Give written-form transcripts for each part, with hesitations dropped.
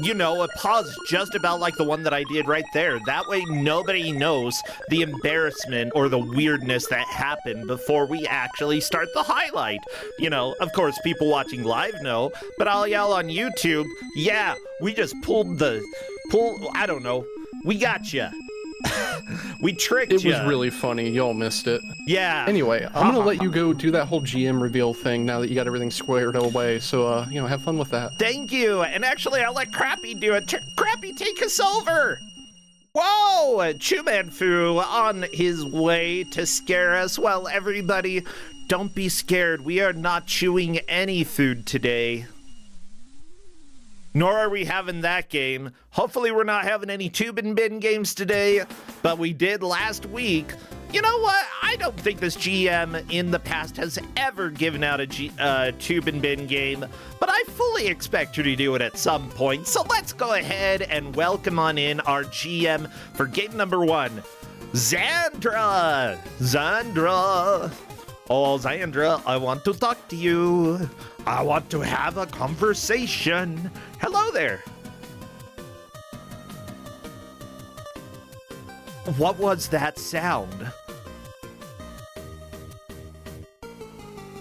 you know, a pause just about like the one that I did right there. That way nobody knows the embarrassment or the weirdness that happened before we actually start the highlight. You know, of course, people watching live know, but I'll yell on YouTube, yeah, we just I don't know, we got you. We tricked you. It was really funny. Y'all missed it. Yeah. Anyway, I'm gonna let you go do that whole GM reveal thing now that you got everything squared away. So, you know, have fun with that. Thank you. And actually, I'll let Crappy do it. Crappy, take us over. Whoa! Chu-Man-Fu on his way to scare us. Well, everybody, don't be scared. We are not chewing any food today. Nor are we having that game. Hopefully we're not having any tube and bin games today, but we did last week. You know what? I don't think this GM in the past has ever given out a tube and bin game, but I fully expect her to do it at some point. So let's go ahead and welcome on in our GM for game number 1, Xandra. Xandra. Oh, Xandra, I want to talk to you. I want to have a conversation. Hello there. What was that sound?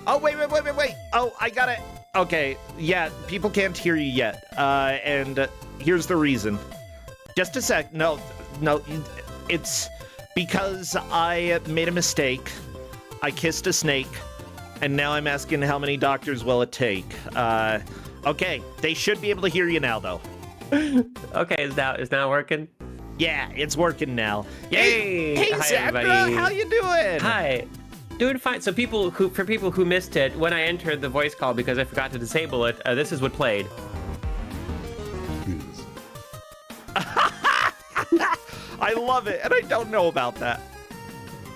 Oh, wait. Oh, I got it. Okay, yeah, people can't hear you yet. And here's the reason. Just a sec. No, it's because I made a mistake. I kissed a snake, and now I'm asking how many doctors will it take. Okay, they should be able to hear you now, though. Okay, is now working? Yeah, it's working now. Yay! Hey, Hi, Zebra, everybody. how you doing? Hi. Doing fine. So for people who missed it, when I entered the voice call because I forgot to disable it, this is what played. I love it, and I don't know about that.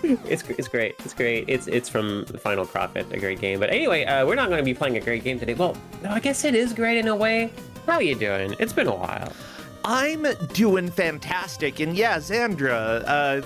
It's great. It's great. It's from Final Profit, a great game. But anyway, we're not going to be playing a great game today. Well, no, I guess it is great in a way. How are you doing? It's been a while. I'm doing fantastic, and yeah, Xandra,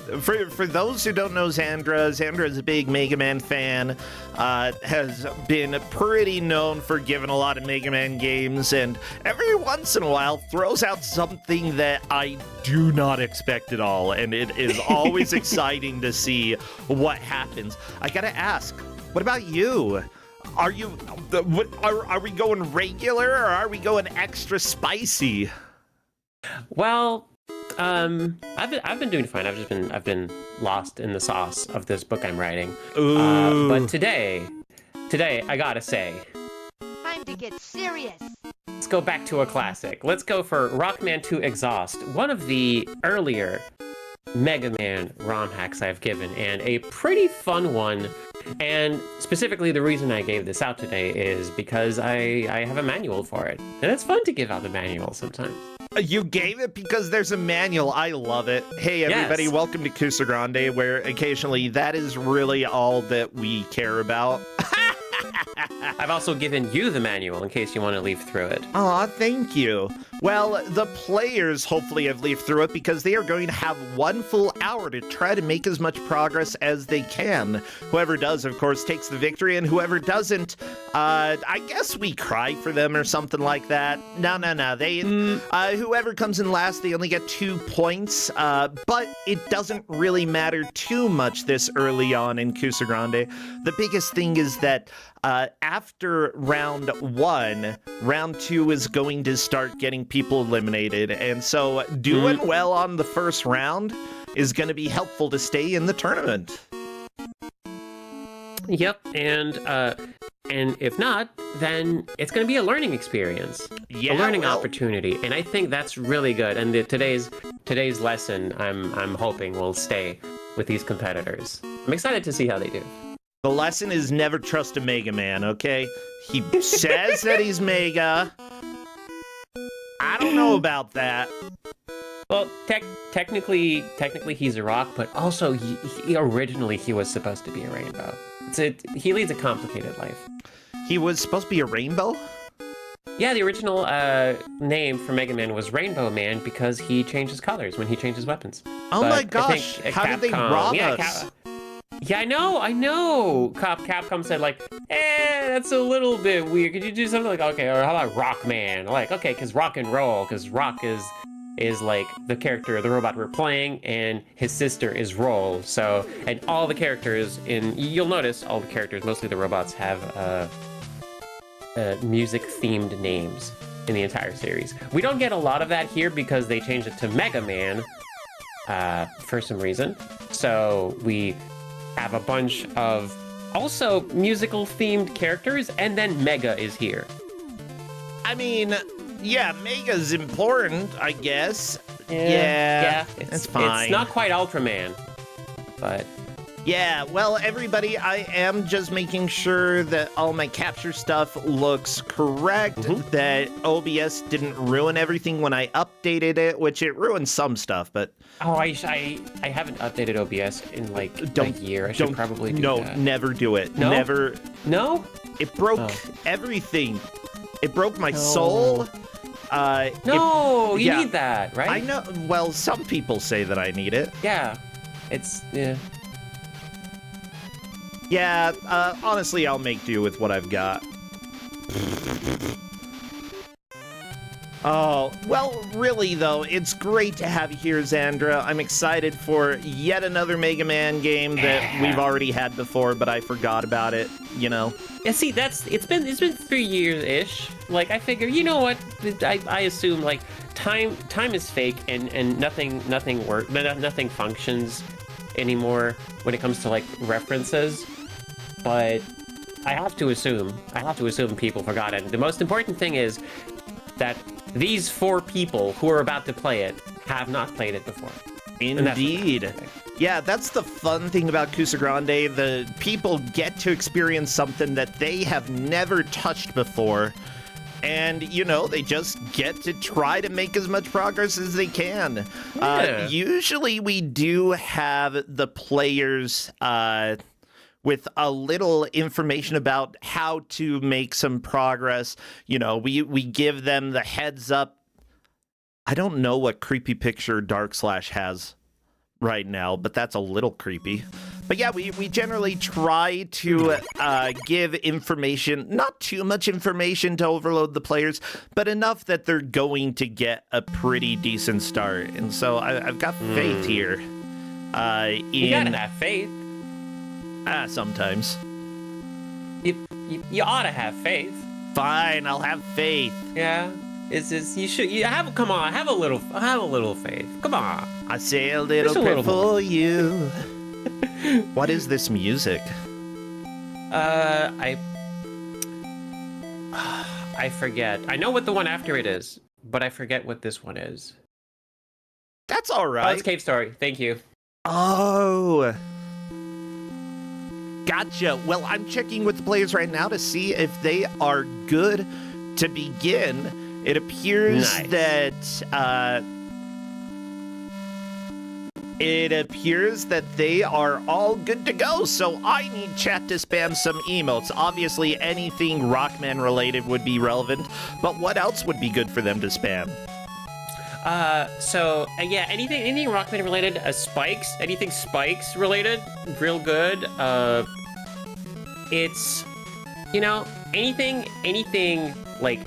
for those who don't know Xandra is a big Mega Man fan, has been pretty known for giving a lot of Mega Man games, and every once in a while throws out something that I do not expect at all, and it is always exciting to see what happens. I gotta ask, what about you? Are we going regular, or are we going extra spicy? Well, I've been doing fine. I've been lost in the sauce of this book I'm writing. Ooh. But today I gotta say, Time to get serious. let's go back to a classic. Let's go for Rockman 2 Exhaust, one of the earlier Mega Man ROM hacks I've given, and a pretty fun one. And specifically, the reason I gave this out today is because I have a manual for it, and it's fun to give out the manual sometimes. You gave it because there's a manual. I love it. Hey, everybody, Yes. Welcome to Kusogrand8, where occasionally that is really all that we care about. I've also given you the manual in case you want to leaf through it. Aw, thank you. Well, the players hopefully have leafed through it because they are going to have 1 full hour to try to make as much progress as they can. Whoever does, of course, takes the victory, and whoever doesn't, I guess we cry for them or something like that. No. They, whoever comes in last, they only get 2 points, but it doesn't really matter too much this early on in Kusogrande. The biggest thing is that after round 1, round 2 is going to start getting people eliminated. And so doing well on the first round is going to be helpful to stay in the tournament. Yep, and if not, then it's going to be a learning experience, Yeah, a learning well, opportunity, and I think that's really good. And today's lesson, I'm hoping will stay with these competitors. I'm excited to see how they do. the lesson is never trust a Mega Man, okay? He says that he's Mega. I don't know about that. Well, technically he's a rock, but also he originally he was supposed to be a rainbow. He leads a complicated life. He was supposed to be a rainbow? Yeah, the original name for Mega Man was Rainbow Man because he changes colors when he changes weapons. Oh But my I gosh, think how did they Capcom- rob yeah, us? Yeah, I know. Capcom said like, that's a little bit weird. Could you do something like, okay, or how about Rockman? Like, okay, because rock and roll, because rock is like the character, the robot we're playing, and his sister is Roll. So, and all the characters you'll notice all the characters, mostly the robots, have music-themed names in the entire series. We don't get a lot of that here because they changed it to Mega Man for some reason. So we have a bunch of also musical-themed characters, and then Mega is here. I mean, yeah, Mega's important, I guess. Yeah, it's fine. It's not quite Ultraman, but... Yeah, well, everybody, I am just making sure that all my capture stuff looks correct, that OBS didn't ruin everything when I updated it, which it ruined some stuff, but... Oh, I haven't updated OBS in like a year. I should probably do that. No, never do it. No? Never. No? It broke everything. It broke my soul. No, you need that, right? I know. Well, some people say that I need it. Yeah. Yeah, honestly, I'll make do with what I've got. Oh, well, really, though, it's great to have you here, Xandra. I'm excited for yet another Mega Man game that we've already had before, but I forgot about it, you know? Yeah, see, it's been 3 years-ish. Like, I figure, you know what? I assume, like, time is fake and nothing functions anymore when it comes to, like, references. But I have to assume people forgot it. The most important thing is that these 4 people who are about to play it have not played it before. Indeed. Yeah, that's the fun thing about Kusogrand8. The people get to experience something that they have never touched before. And, you know, they just get to try to make as much progress as they can. Yeah. Usually we do have the players... with a little information about how to make some progress. You know, we give them the heads up. I don't know what creepy picture Dark/Slash has right now, but that's a little creepy. But yeah, we generally try to give information, not too much information to overload the players, but enough that they're going to get a pretty decent start. And so I've got faith here. You gotta have faith. Sometimes. You ought to have faith. Fine, I'll have faith. Yeah. Come on, have a little faith. Come on. I say a little prayer for you. What is this music? I forget. I know what the one after it is, but I forget what this one is. That's all right. Oh, it's Cave Story. Thank you. Oh. Gotcha. Well, I'm checking with the players right now to see if they are good to begin. It appears that they are all good to go. So I need chat to spam some emotes. Obviously, anything Rockman related would be relevant, but what else would be good for them to spam? Yeah, anything Rockman related, Spikes, anything Spikes related, real good. It's, you know, anything like,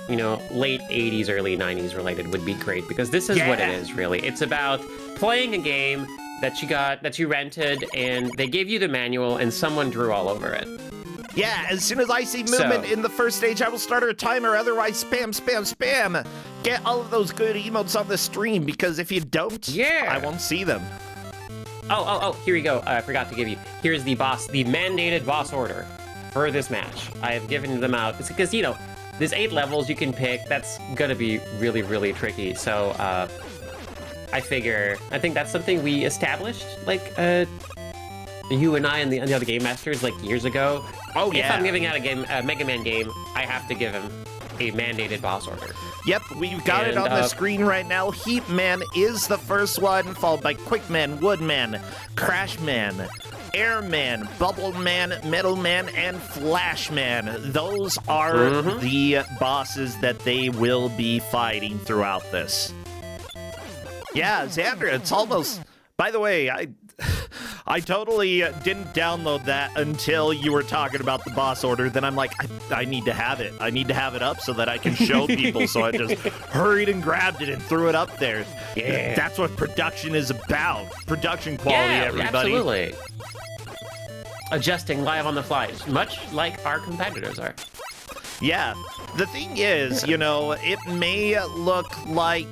you know, late 80s, early 90s related would be great, because this is what it is, really. It's about playing a game that you rented, and they gave you the manual, and someone drew all over it. Yeah, as soon as I see movement in the first stage, I will start a timer. Otherwise, spam. Get all of those good emotes on the stream, because if you don't, I won't see them. Oh, here we go. I forgot to give you. Here's the mandated boss order for this match. I have given them out. It's because, you know, there's 8 levels you can pick. That's gonna be really, really tricky. So, I think that's something we established, like, you and I and the other game masters, like, years ago. Oh, yeah. If I'm giving out a Mega Man game, I have to give him a mandated boss order. Yep, we've got it on the screen right now. Heat Man is the first one, followed by Quick Man, Wood Man, Crash Man, Air Man, Bubble Man, Metal Man, and Flash Man. Those are the bosses that they will be fighting throughout this. Yeah, Xandra, it's almost... By the way, I totally didn't download that until you were talking about the boss order. Then I'm like, I need to have it. I need to have it up so that I can show people. So I just hurried and grabbed it and threw it up there. Yeah. That's what production is about. Production quality, everybody. Absolutely. Adjusting live on the fly, much like our competitors are. Yeah. The thing is, you know, it may look like,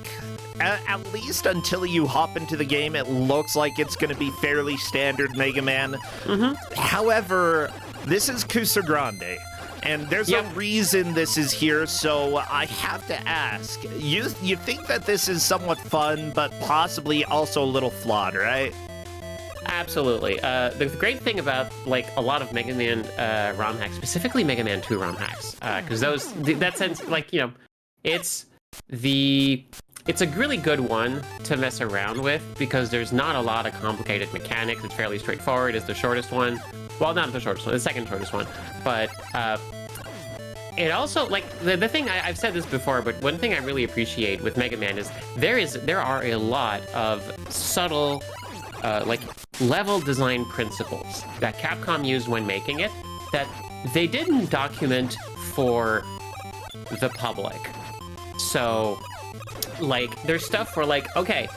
at least until you hop into the game, it looks like it's going to be fairly standard Mega Man. However, this is Kusogrand8, and there's a reason this is here, so I have to ask, you think that this is somewhat fun, but possibly also a little flawed, right? Absolutely. The great thing about like a lot of Mega Man ROM hacks, specifically Mega Man 2 ROM hacks, because that sense, like, you know, it's a really good one to mess around with because there's not a lot of complicated mechanics. It's fairly straightforward. It's the shortest one. Well, not the shortest one, the second shortest one. But it also, like, the thing, I've said this before, but one thing I really appreciate with Mega Man is there are a lot of subtle, like, level design principles that Capcom used when making it that they didn't document for the public. So, like, there's stuff where, like, okay,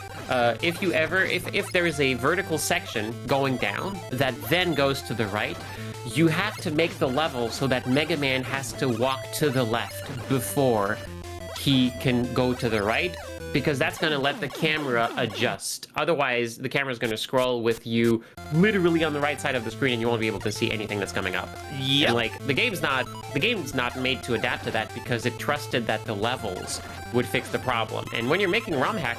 if there is a vertical section going down that then goes to the right, you have to make the level so that Mega Man has to walk to the left before he can go to the right, because that's going to let the camera adjust. Otherwise, the camera's going to scroll with you literally on the right side of the screen, and you won't be able to see anything that's coming up. Yeah. And, like, the game's not made to adapt to that because it trusted that the levels would fix the problem. And when you're making a ROM hack,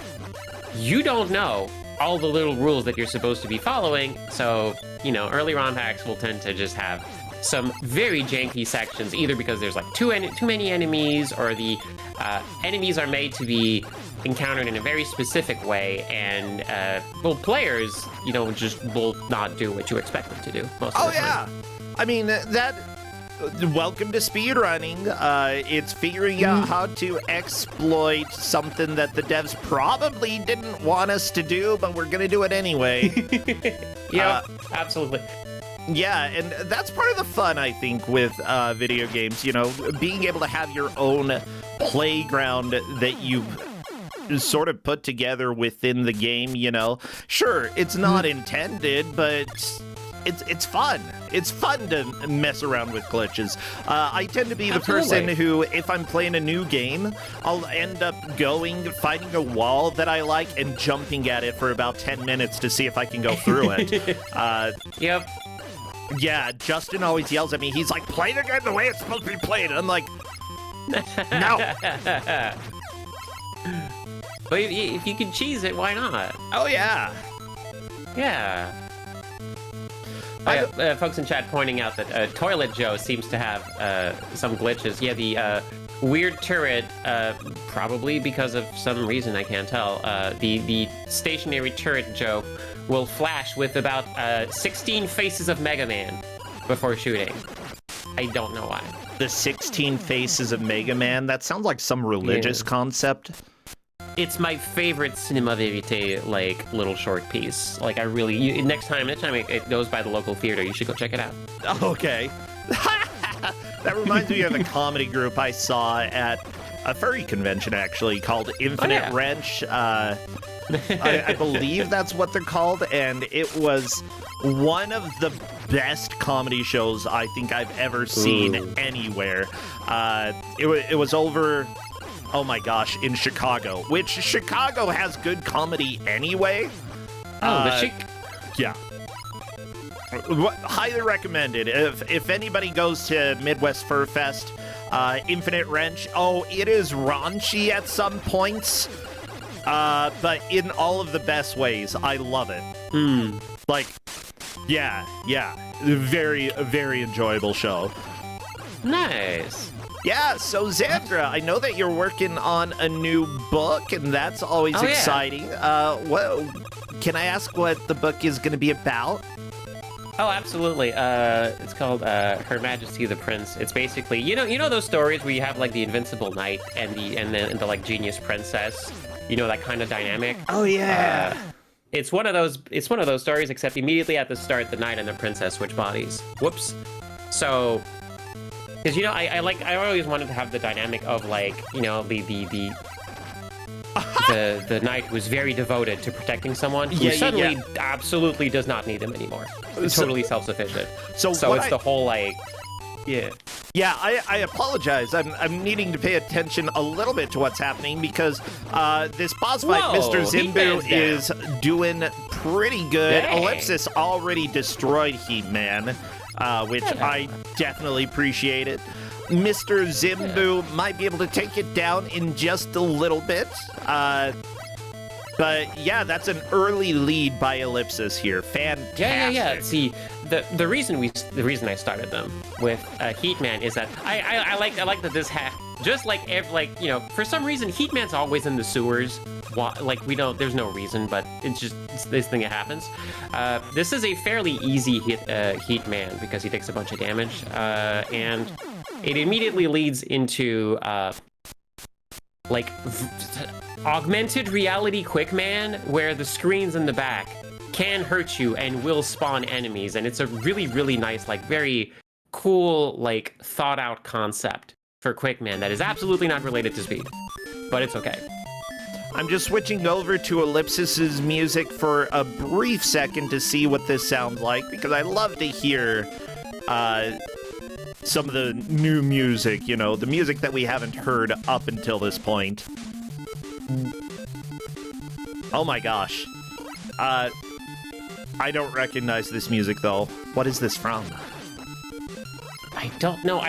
you don't know all the little rules that you're supposed to be following. So, you know, early ROM hacks will tend to just have some very janky sections, either because there's like too many enemies, or the enemies are made to be encountered in a very specific way, and well, players, you know, just will not do what you expect them to do most of the time. I mean, welcome to speedrunning. It's figuring out how to exploit something that the devs probably didn't want us to do, but we're gonna do it anyway. Yeah, absolutely. Yeah, and that's part of the fun, I think, with video games, you know, being able to have your own playground that you sort of put together within the game, you know. Sure, it's not intended, but it's fun. It's fun to mess around with glitches. I tend to be the person who, if I'm playing a new game, I'll end up finding a wall that I like and jumping at it for about 10 minutes to see if I can go through it. Yep. Yeah, Justin always yells at me. He's like, play the game the way it's supposed to be played. And I'm like, no. But if you can cheese it, why not? Oh, yeah. Yeah. Folks in chat pointing out that Toilet Joe seems to have some glitches. Yeah, the weird turret, probably because of some reason I can't tell, the stationary turret Joe will flash with about 16 faces of Mega Man before shooting. I don't know why. The 16 faces of Mega Man? That sounds like some religious concept. It's my favorite cinema verite, like, little short piece. Like, next time it goes by the local theater, you should go check it out. Okay. That reminds me of a comedy group I saw at a furry convention, actually, called Infinite Wrench. I believe that's what they're called, and it was one of the best comedy shows I think I've ever seen anywhere. It was over... Oh my gosh, in Chicago, which Chicago has good comedy anyway. Yeah. Highly recommended. If anybody goes to Midwest Fur Fest, Infinite Wrench, it is raunchy at some points, but in all of the best ways. I love it. Like, yeah. Very, very enjoyable show. Nice. Yeah, so Xandra, I know that you're working on a new book, and that's always exciting. Can I ask what the book is going to be about? Oh, absolutely. It's called Her Majesty the Prince. It's basically, you know those stories where you have like the invincible knight and the like genius princess. You know, that kind of dynamic. Oh yeah. It's one of those stories, except immediately at the start, the knight and the princess switch bodies. Whoops. So, because I always wanted to have the dynamic of like the knight who's very devoted to protecting someone who suddenly absolutely does not need him anymore. Totally self-sufficient. So it's the whole like. Yeah. Yeah, I apologize. I'm needing to pay attention a little bit to what's happening because this boss fight, Mr. Zimbu, is doing pretty good. Dang. Ellipsis already destroyed Heatman, which I definitely appreciate it. Mr. Zimbu might be able to take it down in just a little bit. But yeah, that's an early lead by Ellipsis here. Fantastic. Yeah. See, the reason I started them with Heatman is that I like that this just like for some reason Heatman's always in the sewers. There's no reason, but it's just this thing that happens. This is a fairly easy Heatman because he takes a bunch of damage, and it immediately leads into augmented reality Quickman, where the screens in the back can hurt you and will spawn enemies, and it's a really, really nice, very cool, thought out concept for Quickman that is absolutely not related to speed, but it's okay. I'm just switching over to Ellipsis's music for a brief second to see what this sounds like, because I love to hear some of the new music, the music that we haven't heard up until this point. Oh my gosh. I don't recognize this music though. What is this from? I don't know.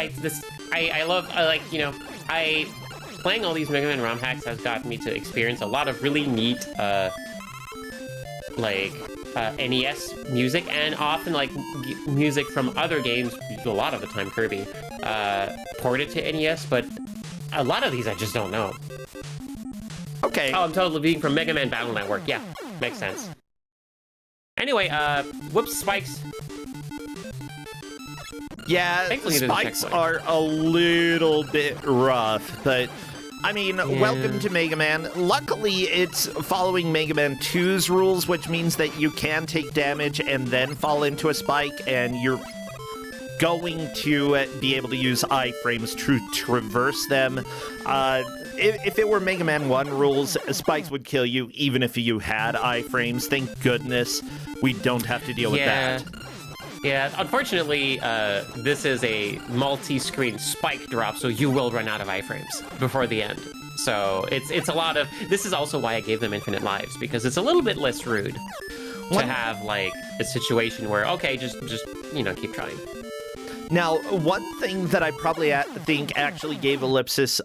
Playing all these Mega Man ROM hacks has gotten me to experience a lot of really neat NES music, and often music from other games, a lot of the time Kirby, ported to NES, but a lot of these I just don't know. Okay. Oh, I'm totally being from Mega Man Battle Network. Yeah, makes sense. Anyway, whoops, spikes. Yeah, spikes are a little bit rough, but I mean, welcome to Mega Man. Luckily, it's following Mega Man 2's rules, which means that you can take damage and then fall into a spike, and you're going to be able to use iframes to traverse them. If it were Mega Man 1 rules, spikes would kill you even if you had iframes. Thank goodness we don't have to deal with that. Yeah, unfortunately, this is a multi-screen spike drop, so you will run out of iframes before the end. So it's a lot of... This is also why I gave them infinite lives, because it's a little bit less rude to have, a situation where, okay, just keep trying. Now, one thing that I probably think actually gave Ellipsis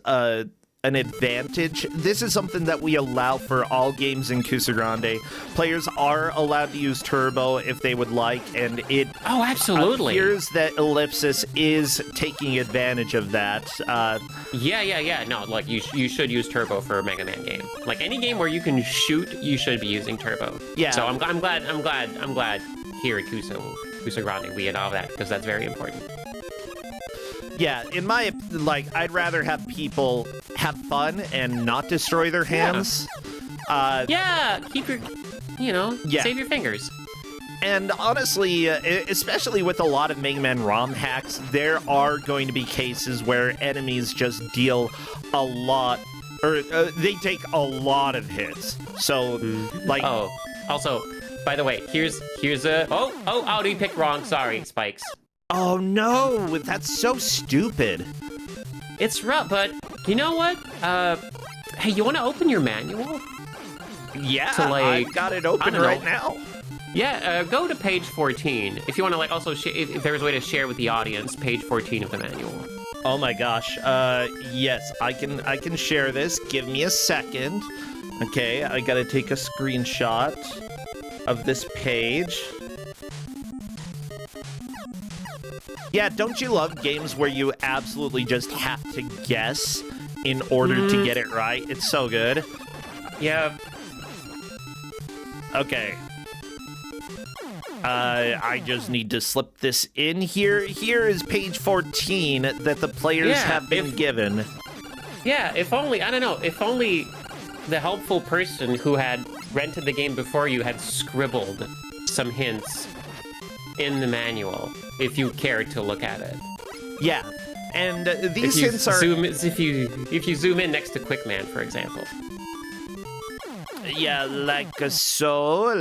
an advantage. This is something that we allow for all games in Kusogrand8. Players are allowed to use turbo if they would like, and it appears that Ellipsis is taking advantage of that. Yeah. No, you should use turbo for a Mega Man game. Any game where you can shoot, you should be using turbo. Yeah. So I'm glad here at Kusogrand8 we allow that, because that's very important. Yeah, in my, I'd rather have people have fun and not destroy their hands. Keep your, save your fingers. And honestly, especially with a lot of Mega Man ROM hacks, there are going to be cases where enemies just deal a lot, or they take a lot of hits. So, also, by the way, here's a, you picked wrong, sorry, Spikes. Oh no, that's so stupid. It's rough, but you know what? Hey, you want to open your manual? Yeah, I've got it open right now. Yeah, go to page 14. If you want to also, if there's a way to share with the audience, page 14 of the manual. Oh my gosh. Yes, I can share this. Give me a second. Okay, I gotta take a screenshot of this page. Yeah, don't you love games where you absolutely just have to guess in order to get it right? It's so good. Yeah. Okay. I just need to slip this in here. Here is page 14 that the players have been given. Yeah, if only, I don't know, if only the helpful person who had rented the game before you had scribbled some hints in the manual, if you cared to look at it. Yeah, and these hints are... If you zoom in next to Quickman, for example. Yeah, like so,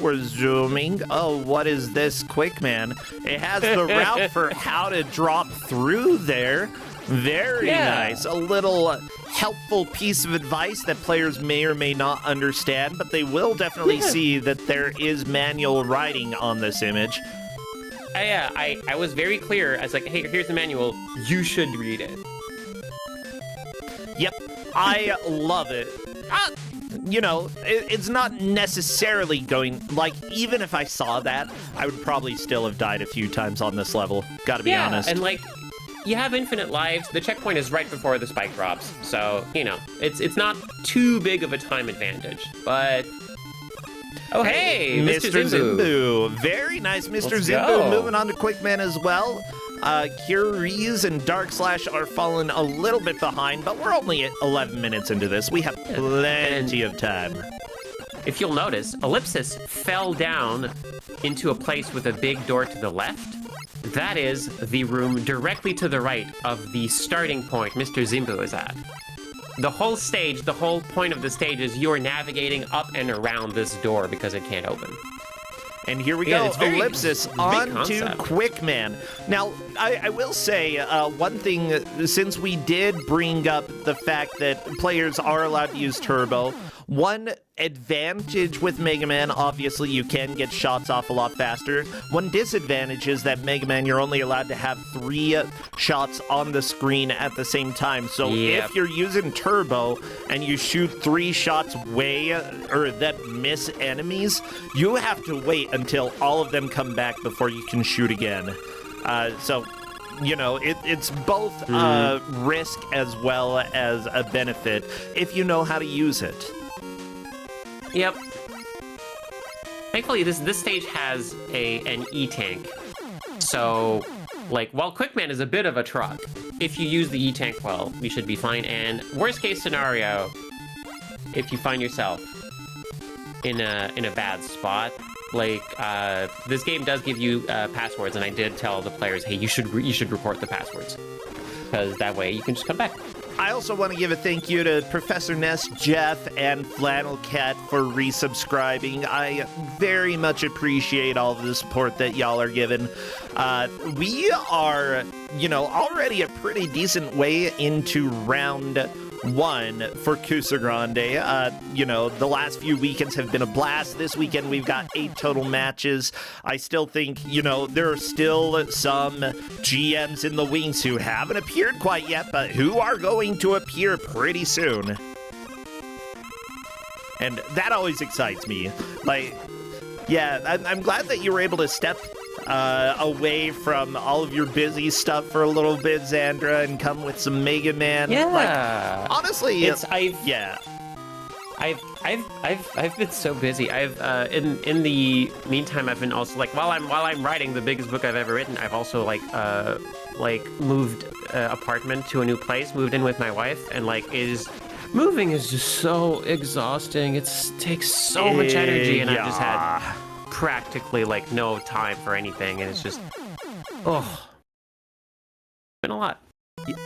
we're zooming. Oh, what is this, Quickman? It has the route for how to drop through there. Very nice. A little helpful piece of advice that players may or may not understand, but they will definitely see that there is manual writing on this image. Yeah, I was very clear. I was like, hey, here's the manual. You should read it. Yep, I love it. You know, it's not necessarily going, like, even if I saw that, I would probably still have died a few times on this level, gotta be honest. And, like, you have infinite lives. The checkpoint is right before the spike drops, so, you know, it's not too big of a time advantage, but... Oh, hey, Mr. Zimbu. Very nice, Mr. Zimbu. Moving on to Quickman as well. Curies and Dark Slash are falling a little bit behind, but we're only at 11 minutes into this. We have plenty of time. If you'll notice, Ellipsis fell down into a place with a big door to the left. That is the room directly to the right of the starting point Mr. Zimbu is at. The whole stage, the whole point of the stage is you're navigating up and around this door because it can't open. And here we go, Ellipsis on to Quickman. Now, I will say one thing, since we did bring up the fact that players are allowed to use Turbo, one advantage with Mega Man, obviously you can get shots off a lot faster. One disadvantage is that Mega Man, you're only allowed to have 3 shots on the screen at the same time. So if you're using Turbo and you shoot 3 shots that miss enemies, you have to wait until all of them come back before you can shoot again. So, you know, it's both a risk as well as a benefit if you know how to use it. Yep. Thankfully, this stage has an E-tank. So, like, while Quickman is a bit of a truck, if you use the E-tank well, we should be fine. And worst case scenario, if you find yourself in a bad spot, like, this game does give you passwords, and I did tell the players, hey, you should report the passwords, because that way you can just come back. I also want to give a thank you to Professor Ness, Jeff, and Flannel Cat for resubscribing. I very much appreciate all of the support that y'all are giving. We are, you know, already a pretty decent way into round 1 for Kusogrand8. You know, the last few weekends have been a blast. This weekend we've got 8 total matches. I still think, you know, there are still some GMs in the wings who haven't appeared quite yet, but who are going to appear pretty soon. And that always excites me. Like, yeah, I'm glad that you were able to step away from all of your busy stuff for a little bit, Xandra, and come with some Mega Man. Yeah. Like, honestly, I've been so busy. I've in the meantime, I've been also, like, while I'm writing the biggest book I've ever written, I've also like moved apartment to a new place, moved in with my wife, and like moving is just so exhausting. It takes so much energy, and I've just had practically like no time for anything, and it's just been a lot.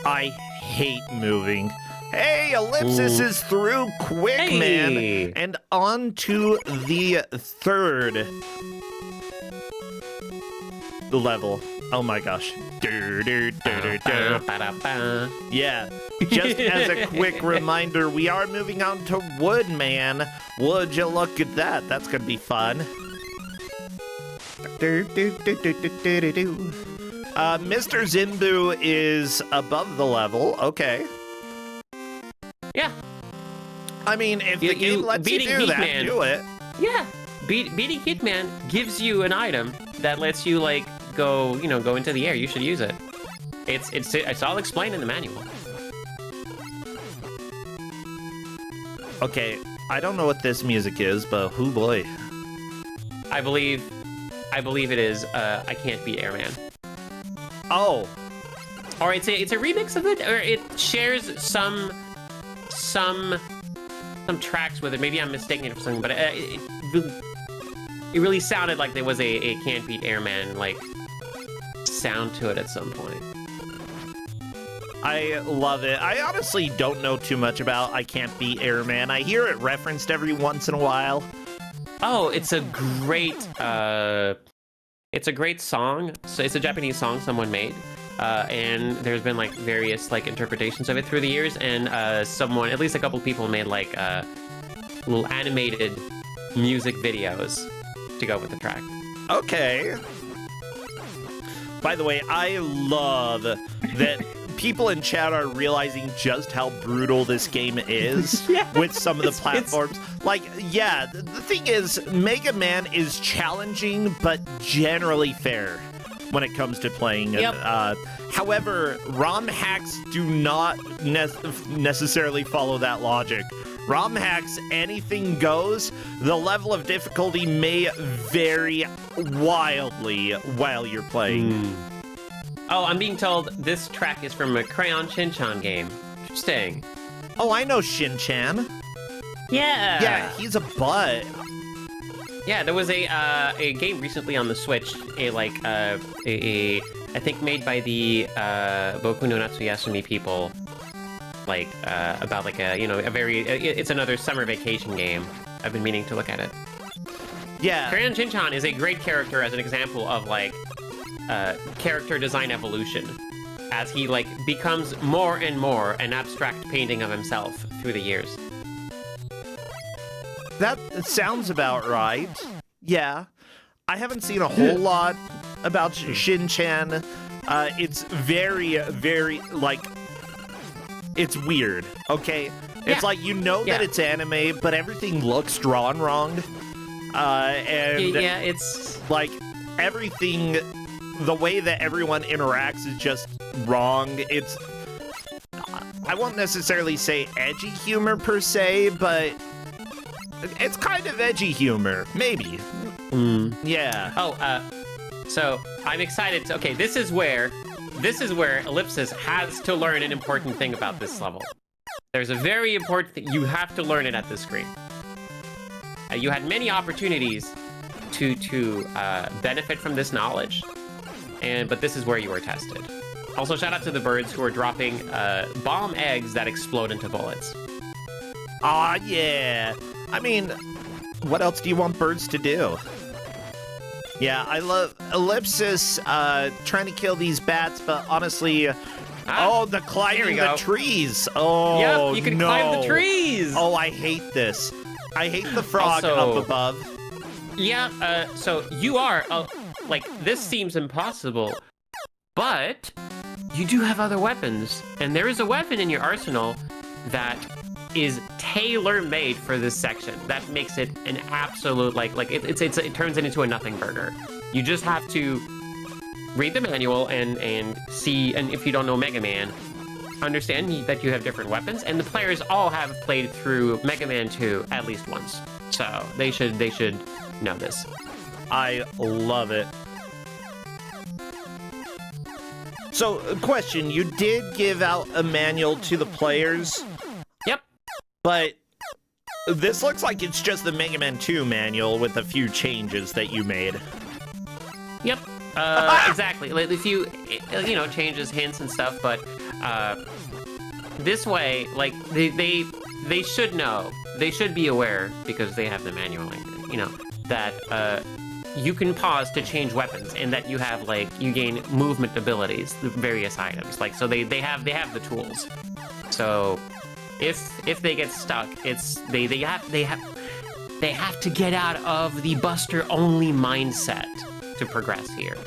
I hate moving. Hey, Ellipsis is through Quickman, and on to the 3rd level. Oh my gosh. Yeah, just as a quick reminder, we are moving on to Woodman. Would you look at that? That's gonna be fun. Mr. Zimbu is above the level. Okay. Yeah. I mean, if the game lets you do that, do it. Yeah. Beating Hitman gives you an item that lets you, like, go into the air. You should use it. It's all explained in the manual. Okay, I don't know what this music is, but hoo boy. I believe it is I Can't Beat Airman. Oh. Or it's a remix of it, or it shares some some tracks with it. Maybe I'm mistaking it for something, but it really sounded like there was a Can't Beat Airman like sound to it at some point. I love it. I honestly don't know too much about I Can't Beat Airman. I hear it referenced every once in a while. Oh, it's a great song. So it's a Japanese song someone made. And there's been like various like interpretations of it through the years, and at least a couple people made like little animated music videos to go with the track. Okay. By the way, I love that people in chat are realizing just how brutal this game is with some of the platforms. Like, yeah, the thing is, Mega Man is challenging, but generally fair when it comes to playing. Yep. However, ROM hacks do not necessarily follow that logic. ROM hacks, anything goes. The level of difficulty may vary wildly while you're playing. Oh, I'm being told this track is from a Crayon Shin-chan game. Interesting. Oh, I know Shin-chan. Yeah. Yeah, he's a butt. Yeah, there was a game recently on the Switch, I think made by the Boku no Natsuyasumi people, like about like it's another summer vacation game. I've been meaning to look at it. Yeah. Crayon Shin-chan is a great character as an example of like character design evolution, as he like becomes more and more an abstract painting of himself through the years. That sounds about right. Yeah. I haven't seen a whole lot about Shin-chan. It's very, very, like, it's weird, okay? It's like, that it's anime, but everything looks drawn wrong. And it's like, everything, the way that everyone interacts is just wrong. It's, I won't necessarily say edgy humor per se, but it's kind of edgy humor, maybe. Yeah. Oh, so I'm excited to, okay, this is where Ellipsis has to learn an important thing about this level. There's a very important thing, you have to learn it at this screen. You had many opportunities to benefit from this knowledge, but this is where you were tested. Also, shout out to the birds who are dropping bomb eggs that explode into bullets. Aw, yeah. I mean, what else do you want birds to do? Yeah, I love Ellipsis trying to kill these bats, but honestly, the climbing the trees. Oh, yep, you can climb the trees. Oh, I hate this. I hate the frog up above. Yeah, so you are, like, this seems impossible, but you do have other weapons, and there is a weapon in your arsenal that is tailor-made for this section. That makes it an absolute, it turns it into a nothing burger. You just have to read the manual and see, and if you don't know Mega Man, understand that you have different weapons, and the players all have played through Mega Man 2 at least once. So they should know this. I love it. So, question, you did give out a manual to the players? Yep. But this looks like it's just the Mega Man 2 manual with a few changes that you made. Yep. Exactly. Like, a few, changes, hints and stuff, but this way, like, they should know. They should be aware, because they have the manual, that you can pause to change weapons, and that you have, like, you gain movement abilities, the various items. Like, so they have the tools. So if they get stuck, they have to get out of the Buster only mindset to progress here.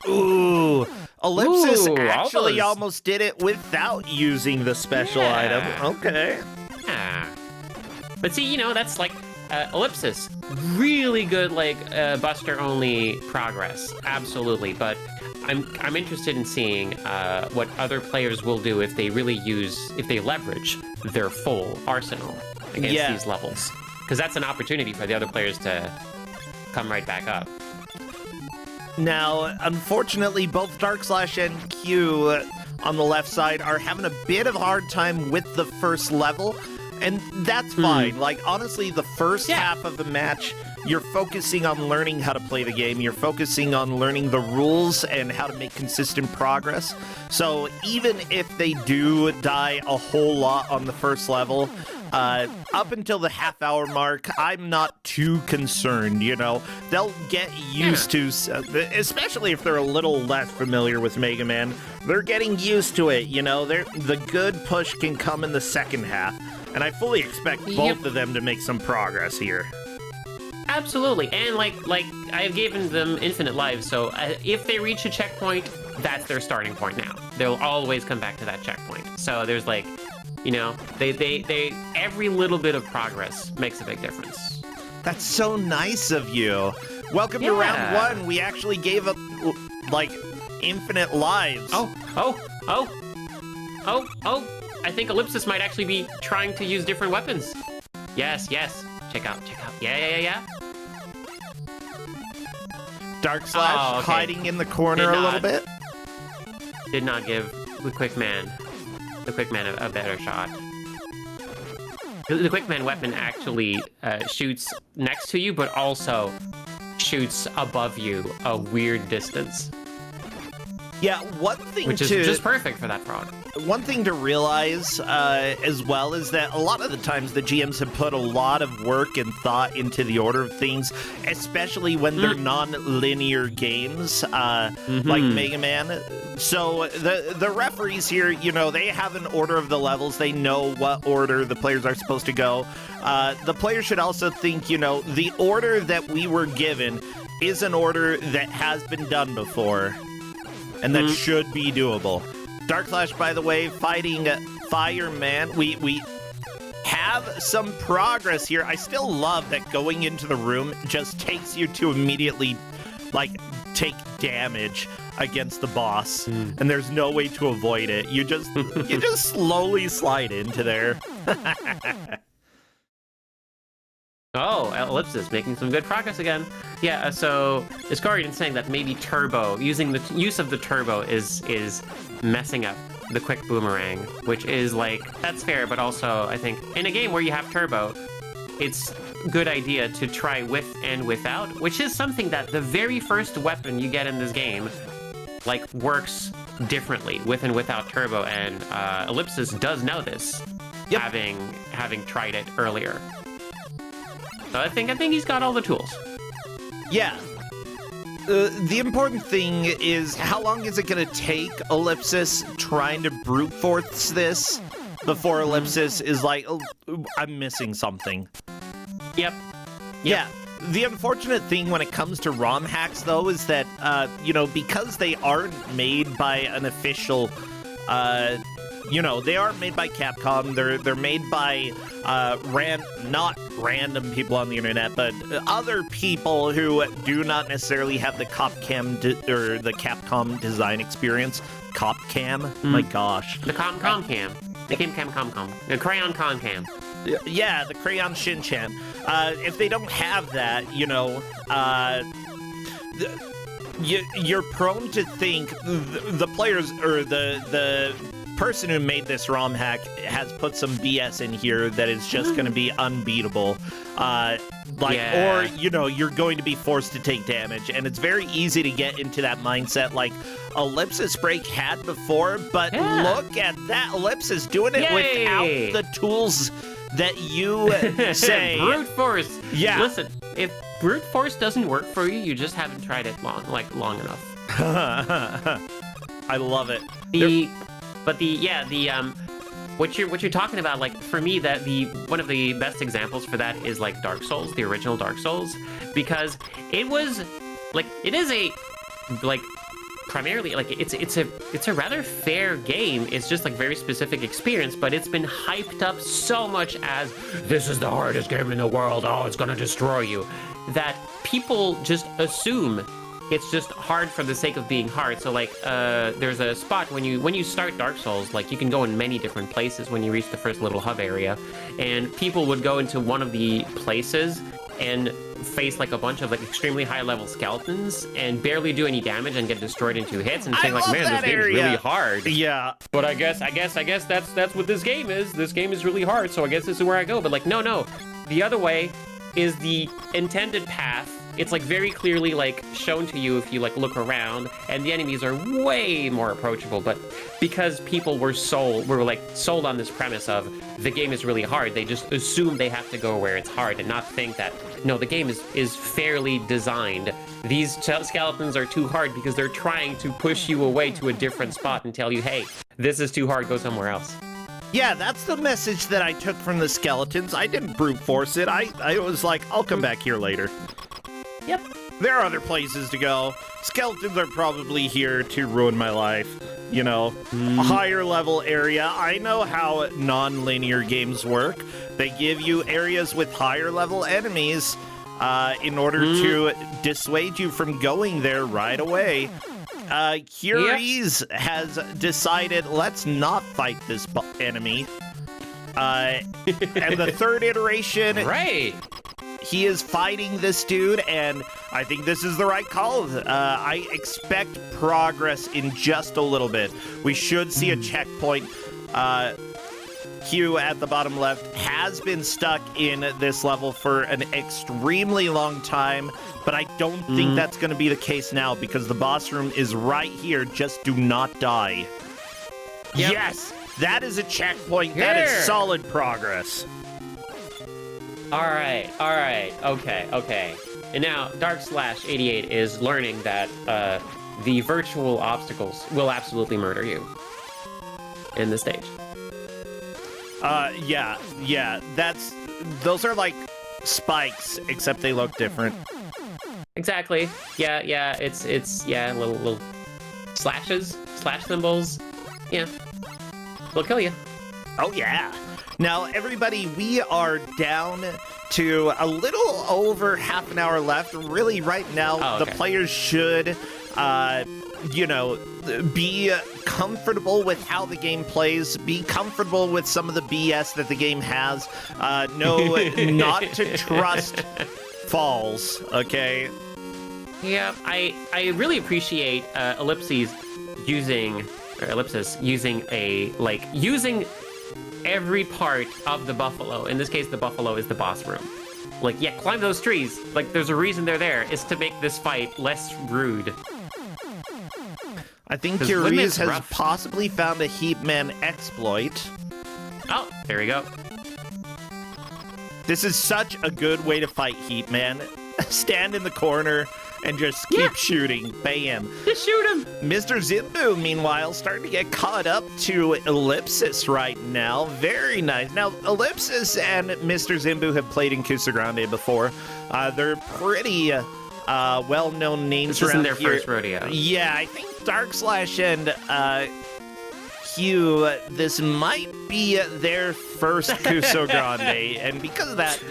Ooh, Ellipsis actually all those... almost did it without using the special item. Okay. Yeah. But see, that's like Ellipsis, really good, like Buster only progress, absolutely. But I'm interested in seeing what other players will do if they leverage their full arsenal against these levels, because that's an opportunity for the other players to come right back up. Now, unfortunately, both Dark/, and Q on the left side are having a bit of a hard time with the first level. And that's fine. Like, honestly, the first Yeah. half of the match, you're focusing on learning how to play the game. You're focusing on learning the rules and how to make consistent progress. So even if they do die a whole lot on the first level, up until the half-hour mark, I'm not too concerned, you know? They'll get used to, especially if they're a little less familiar with Mega Man, they're getting used to it, you know? The good push can come in the second half. And I fully expect both of them to make some progress here. Absolutely, and like I've given them infinite lives, so if they reach a checkpoint, that's their starting point now. They'll always come back to that checkpoint. So there's like, you know, they every little bit of progress makes a big difference. That's so nice of you. Welcome to round one. We actually gave up, like, infinite lives. Oh! I think Ellipsis might actually be trying to use different weapons. Yes. Check out. Yeah. Dark Slash hiding in the corner a little bit. Did not give the Quick Man a better shot. The Quick Man weapon actually shoots next to you, but also shoots above you a weird distance. Yeah, one thing which is just perfect for that frog. One thing to realize as well is that a lot of the times the GMs have put a lot of work and thought into the order of things, especially when they're non-linear games like Mega Man. So the referees here, you know, they have an order of the levels. They know what order the players are supposed to go. The players should also think, you know, the order that we were given is an order that has been done before. And that should be doable. Dark Slash, by the way, fighting Fireman. We have some progress here. I still love that going into the room just takes you to immediately, like, take damage against the boss. And there's no way to avoid it. You just slowly slide into there. Oh, Ellipsis making some good progress again. Yeah, so Kusogrand8 saying that maybe Turbo, using the use of the Turbo is messing up the quick boomerang, which is like, that's fair, but also I think in a game where you have Turbo, it's a good idea to try with and without, which is something that the very first weapon you get in this game, like, works differently with and without Turbo, and Ellipsis does know this, having tried it earlier. So I think he's got all the tools. Yeah. The important thing is, how long is it going to take Ellipsis trying to brute force this before Ellipsis is like, oh, I'm missing something? Yep. Yeah. The unfortunate thing when it comes to ROM hacks, though, is that, you know, because they aren't made by an official, you know, they aren't made by Capcom. They're made by not random people on the internet, but other people who do not necessarily have the or the Capcom design experience. Copcam? My gosh. The Cam. The Cam. The Crayon Cam. Yeah, the Crayon Shin-Chan. If they don't have that, you know, you're prone to think the players or the person who made this ROM hack has put some BS in here that is just going to be unbeatable. Or, you know, you're going to be forced to take damage, and it's very easy to get into that mindset like Ellipsis Break had before, but look at that. Ellipsis doing it without the tools that you say. Brute force. Yeah. Listen, if brute force doesn't work for you, you just haven't tried it long enough. I love it. What you're talking about, like, for me, that one of the best examples for that is like Dark Souls, the original Dark Souls, because it was like, it is a, like, primarily, like, it's a rather fair game. It's just like very specific experience, but it's been hyped up so much as this is the hardest game in the world. Oh, it's gonna destroy you, that people just assume it's just hard for the sake of being hard. So like, there's a spot when you start Dark Souls, like, you can go in many different places when you reach the first little hub area, and people would go into one of the places and face like a bunch of like extremely high level skeletons and barely do any damage and get destroyed in 2 hits and think like, man, this game is really hard. Yeah. But I guess that's what this game is. This game is really hard, so I guess this is where I go. But like, no. The other way is the intended path. It's like very clearly like shown to you if you like look around, and the enemies are way more approachable. But because people were sold on this premise of the game is really hard, they just assume they have to go where it's hard and not think that no, the game is fairly designed. These skeletons are too hard because they're trying to push you away to a different spot and tell you, hey, this is too hard, go somewhere else. Yeah, that's the message that I took from the skeletons. I didn't brute force it. I was like, I'll come back here later. Yep. There are other places to go. Skeletons are probably here to ruin my life. You know, a higher level area. I know how non-linear games work. They give you areas with higher level enemies in order to dissuade you from going there right away. Curies has decided, let's not fight this enemy. And the third iteration... Right. He is fighting this dude, and I think this is the right call. I expect progress in just a little bit. We should see a checkpoint. Q at the bottom left has been stuck in this level for an extremely long time, but I don't think that's going to be the case now because the boss room is right here. Just do not die. Yep. Yes, that is a checkpoint. That is solid progress. All right, okay. And now Dark/88 is learning that the virtual obstacles will absolutely murder you in the stage. Yeah. Those are like spikes, except they look different. Exactly. Yeah. It's little slashes, slash symbols. Yeah, they'll kill you. Oh yeah. Now, everybody, we are down to a little over half an hour left. Really, right now, the players should, be comfortable with how the game plays, be comfortable with some of the BS that the game has. Know not to trust falls, okay? Yeah, I really appreciate Ellipsis using every part of the buffalo. In this case, the buffalo is the boss room. Like, yeah, climb those trees. Like, there's a reason they're there. It's to make this fight less rude. I think Curious has possibly found a Heap Man exploit. Oh, there we go. This is such a good way to fight Heap Man. Stand in the corner and just keep shooting. Bam. Just shoot him. Mr. Zimbu, meanwhile, starting to get caught up to Ellipsis right now. Very nice. Now, Ellipsis and Mr. Zimbu have played in Kusogrand8 before. They're pretty well-known names around here. This isn't their first rodeo. Yeah, I think Dark/ and Q, this might be their first Kusogrand8, and because of that,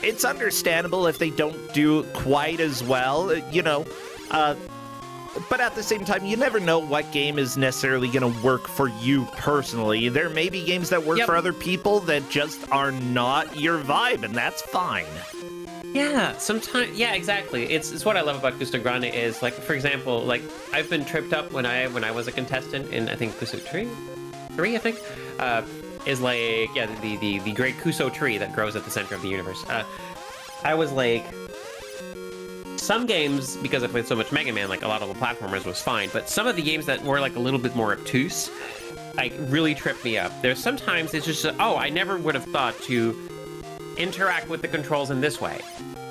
it's understandable if they don't do quite as well, but at the same time, you never know what game is necessarily going to work for you personally. There may be games that work for other people that just are not your vibe, and that's fine. Yeah, sometimes, yeah, exactly. It's what I love about Kusogrand8 is, like, for example, like, I've been tripped up when I was a contestant in, I think, Kuso Tree? 3, I think? Is like, yeah, the great Kuso tree that grows at the center of the universe. I was like, some games, because I played so much Mega Man, like a lot of the platformers was fine, but some of the games that were like a little bit more obtuse, like really tripped me up. There's sometimes it's just, I never would have thought to interact with the controls in this way,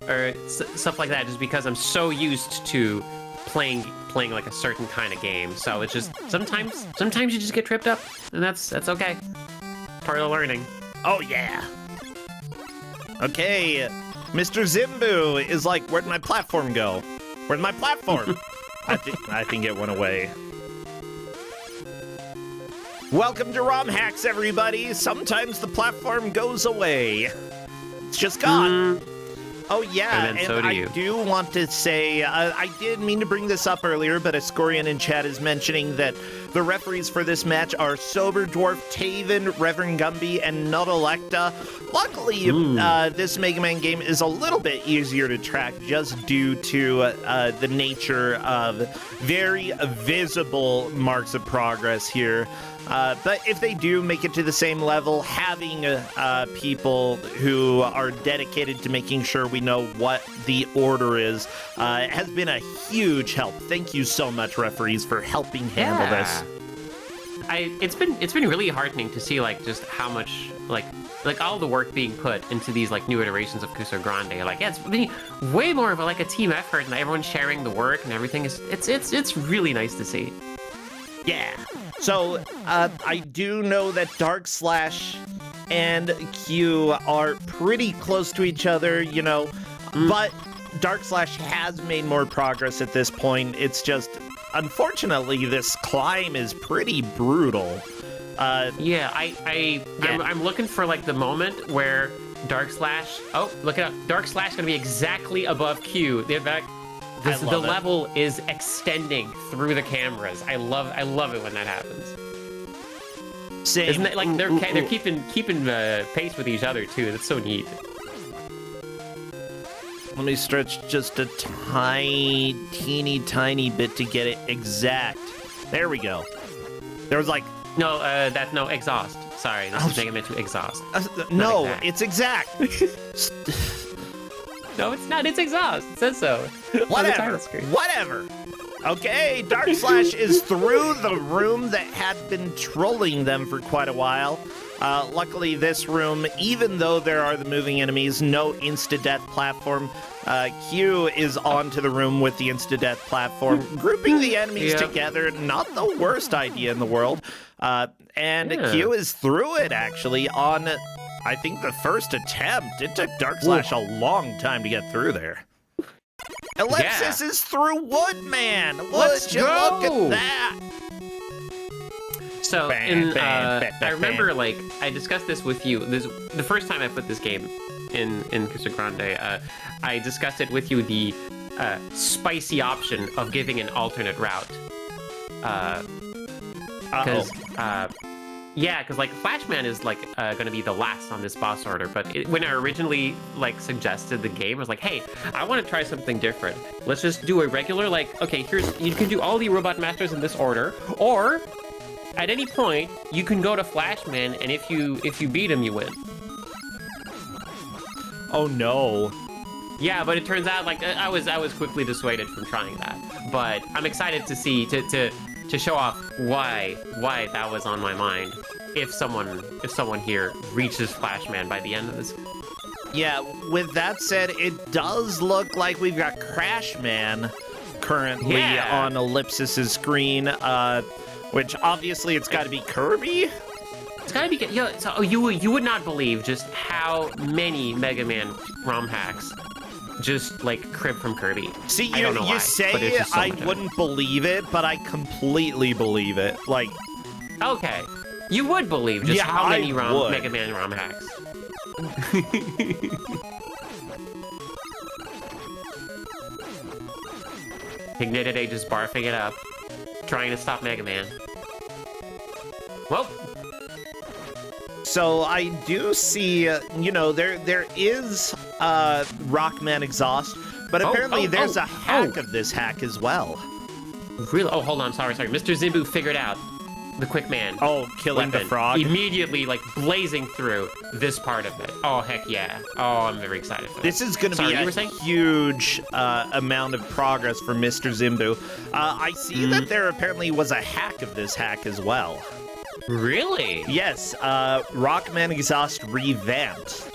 or stuff like that, just because I'm so used to playing like a certain kind of game. So it's just sometimes you just get tripped up, and that's okay. Part of the learning. Oh yeah. Okay, Mr. Zimbu is like, where'd my platform go? Where'd my platform? I think it went away. Welcome to ROM Hacks, everybody. Sometimes the platform goes away. It's just gone. Oh yeah, and so do you. I do want to say, I did mean to bring this up earlier, but Ascorian in chat is mentioning that The referees for this match are Sober Dwarf, Taven, Reverend Gumby, and Nuttalecta. Luckily, this Mega Man game is a little bit easier to track just due to the nature of very visible marks of progress here. But if they do make it to the same level, having people who are dedicated to making sure we know what the order is has been a huge help. Thank you so much, referees, for helping handle this. It's been really heartening to see like just how much like all the work being put into these like new iterations of Kusogrand8. Like, yeah, it's been way more of a team effort, and everyone sharing the work and everything. It's really nice to see. Yeah. So, I do know that Dark Slash and Q are pretty close to each other, you know, but Dark Slash has made more progress at this point. It's just, unfortunately, this climb is pretty brutal. I'm looking for like the moment where Dark Slash, oh, look it up. Dark Slash is gonna be exactly above Q. In fact, the level is extending through the cameras. I love it when that happens. Same. Isn't it like they're keeping pace with each other too? That's so neat. Let me stretch just a teeny tiny bit to get it exact. There we go. There was like no exhaust. Sorry, this is Mega Man 2 exhaust. No, exact. it's exact. No, it's not. It's exhaust. It says so. Whatever. Okay, Dark Slash is through the room that had been trolling them for quite a while. Luckily, this room, even though there are the moving enemies, no insta-death platform. Q is onto the room with the insta-death platform. Grouping the enemies together, not the worst idea in the world. Q is through it, actually, on, I think, the first attempt. It took Dark Slash a long time to get through there. Ellipsis is through Woodman. Let's look at that. So, I remember, like, I discussed this with you. The first time I put this game in Kusogrand8, I discussed it with you, the spicy option of giving an alternate route. Because like Flashman is like going to be the last on this boss order, but when I originally like suggested the game, I was like, hey, I want to try something different. Let's just do a regular, like, okay, you can do all the Robot Masters in this order, or at any point you can go to Flashman, and if you beat him, you win. Oh no. Yeah, but it turns out like I was quickly dissuaded from trying that, but I'm excited to see to show off why that was on my mind. If someone here reaches Flashman by the end of this. Yeah, with that said, it does look like we've got Crashman currently on Ellipsis's screen, which obviously it's got to be Kirby. It's gotta be. Yeah, so you would not believe just how many Mega Man ROM hacks just like crib from Kirby. See, you say I wouldn't believe it, but I completely believe it. Like, okay, you would believe just how many Mega Man ROM hacks. Ignited just barfing it up, trying to stop Mega Man. Well. So I do see, there is Rockman exhaust, but apparently there's a hack of this hack as well. Really? Oh, hold on. Sorry. Mr. Zimbu figured out the Quick Man. Oh, killing the frog? Immediately, like, blazing through this part of it. Oh, heck yeah. Oh, I'm very excited for this. This is going to be a huge amount of progress for Mr. Zimbu. I see that there apparently was a hack of this hack as well. Really? Yes, Rockman Exhaust revamped.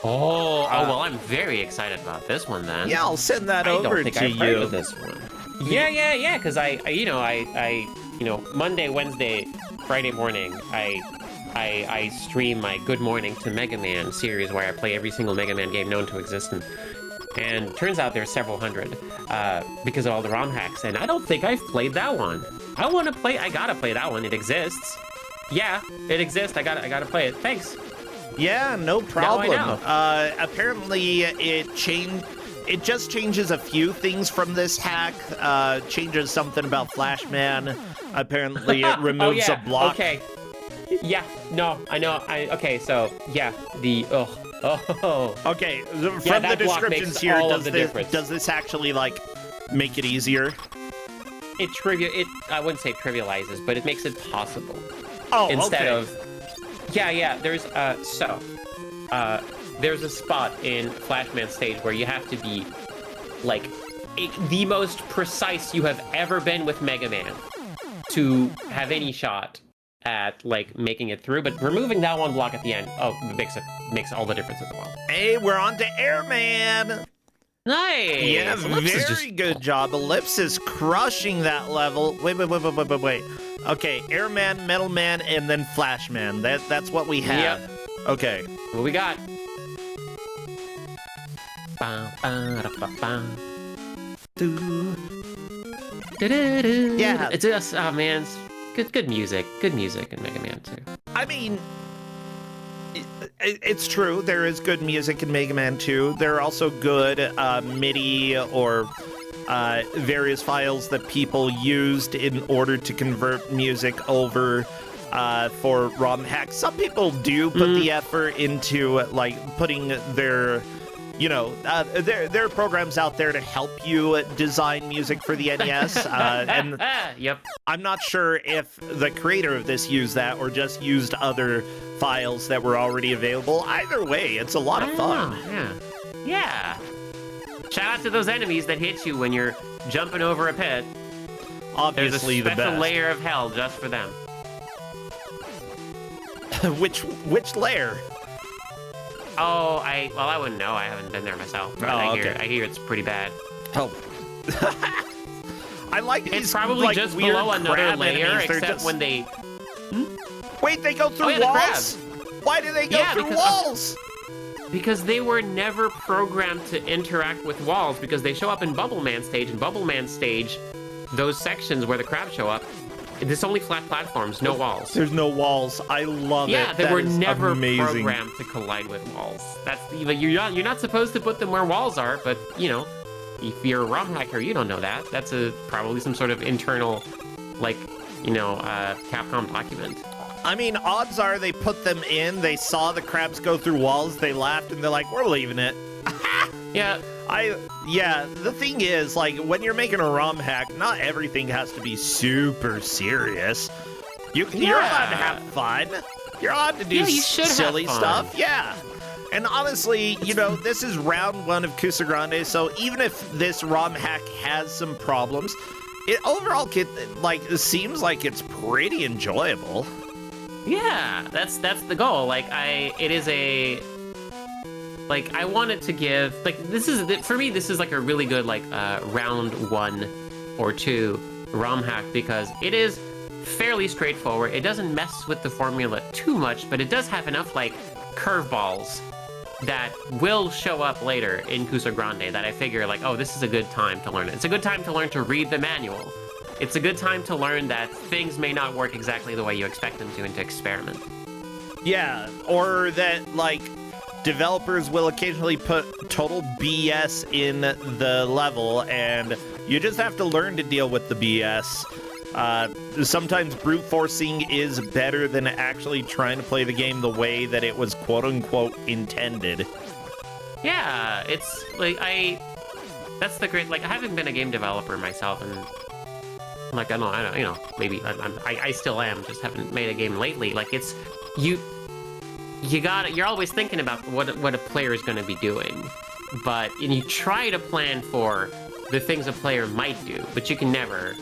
Well, I'm very excited about this one then. Yeah, I'll send that over to you. Heard of this one. Yeah, because I Monday, Wednesday, Friday morning, I stream my Good Morning to Mega Man series where I play every single Mega Man game known to exist, and turns out there's several hundred because of all the ROM hacks, and I don't think I've played that one. I gotta play that one. It exists. Yeah, it exists. I gotta play it. Thanks. Yeah, no problem. Now I know. Apparently it just changes a few things from this hack. Changes something about Flashman. Apparently, it removes a block. Okay. Yeah. No, I know. Okay. So yeah, Okay, from that the block descriptions makes here, all of the difference. does this actually like make it easier? I wouldn't say trivializes, but it makes it possible. Oh, Instead okay. of. Yeah. There's there's a spot in Flashman stage where you have to be like the most precise you have ever been with Mega Man to have any shot at like making it through, but removing that one block at the end, makes all the difference in the world. Hey, we're on to Airman. Nice. Yeah, very good job. Ellipse is crushing that level. Wait. Okay, Airman, Metal Man, and then Flashman. That's what we have. Yep. Okay. What we got? Yeah. It's just, oh man, it's good music. Good music in Mega Man 2. I mean, it's true. There is good music in Mega Man 2. There are also good MIDI or various files that people used in order to convert music over for ROM hacks. Some people do put the effort into like putting their, there are programs out there to help you design music for the NES. And Yep. I'm not sure if the creator of this used that or just used other files that were already available. Either way, it's a lot of fun. Yeah. Shout out to those enemies that hit you when you're jumping over a pit. Obviously, There's a the special best. layer of hell just for them. Which layer? Oh, I wouldn't know. I haven't been there myself. But I hear it's pretty bad. Oh. I like these, It's probably like, just weird below another crab layer, enemies. They're except just- when they... Wait, they go through the walls? Why do they go Yeah, through because- walls? Because they were never programmed to interact with walls, because they show up in Bubble Man stage. In Bubble Man stage, those sections where the crabs show up, it's only flat platforms, no walls. There's no walls. I love it. Yeah, they That were is never amazing. programmed to collide with walls. That's you're not supposed to put them where walls are, but if you're a ROM hacker, you don't know that. That's probably some sort of internal, Capcom document. I mean, odds are they put them in, they saw the crabs go through walls, they laughed, and they're like, we're leaving it. Yeah. The thing is, like, when you're making a ROM hack, not everything has to be super serious. You're allowed to have fun. You're allowed to do Yeah, you should have silly fun. stuff. Yeah. And honestly, this is round 1 of Kusogrand8, so even if this ROM hack has some problems, it overall seems like it's pretty enjoyable. Yeah, that's the goal. I want it to give, for me, this is like a really good, round 1 or 2 ROM hack, because it is fairly straightforward. It doesn't mess with the formula too much, but it does have enough, curveballs that will show up later in Kusogrand8 that I figure, this is a good time to learn it. It's a good time to learn to read the manual. It's a good time to learn that things may not work exactly the way you expect them to, and to experiment. Yeah, or that, developers will occasionally put total BS in the level, and you just have to learn to deal with the BS. Sometimes brute forcing is better than actually trying to play the game the way that it was quote-unquote intended. Yeah, it's, that's the great, I haven't been a game developer myself, and I don't, maybe I still am, just haven't made a game lately. It's you're always thinking about what a player is going to be doing, and you try to plan for the things a player might do, but you can never.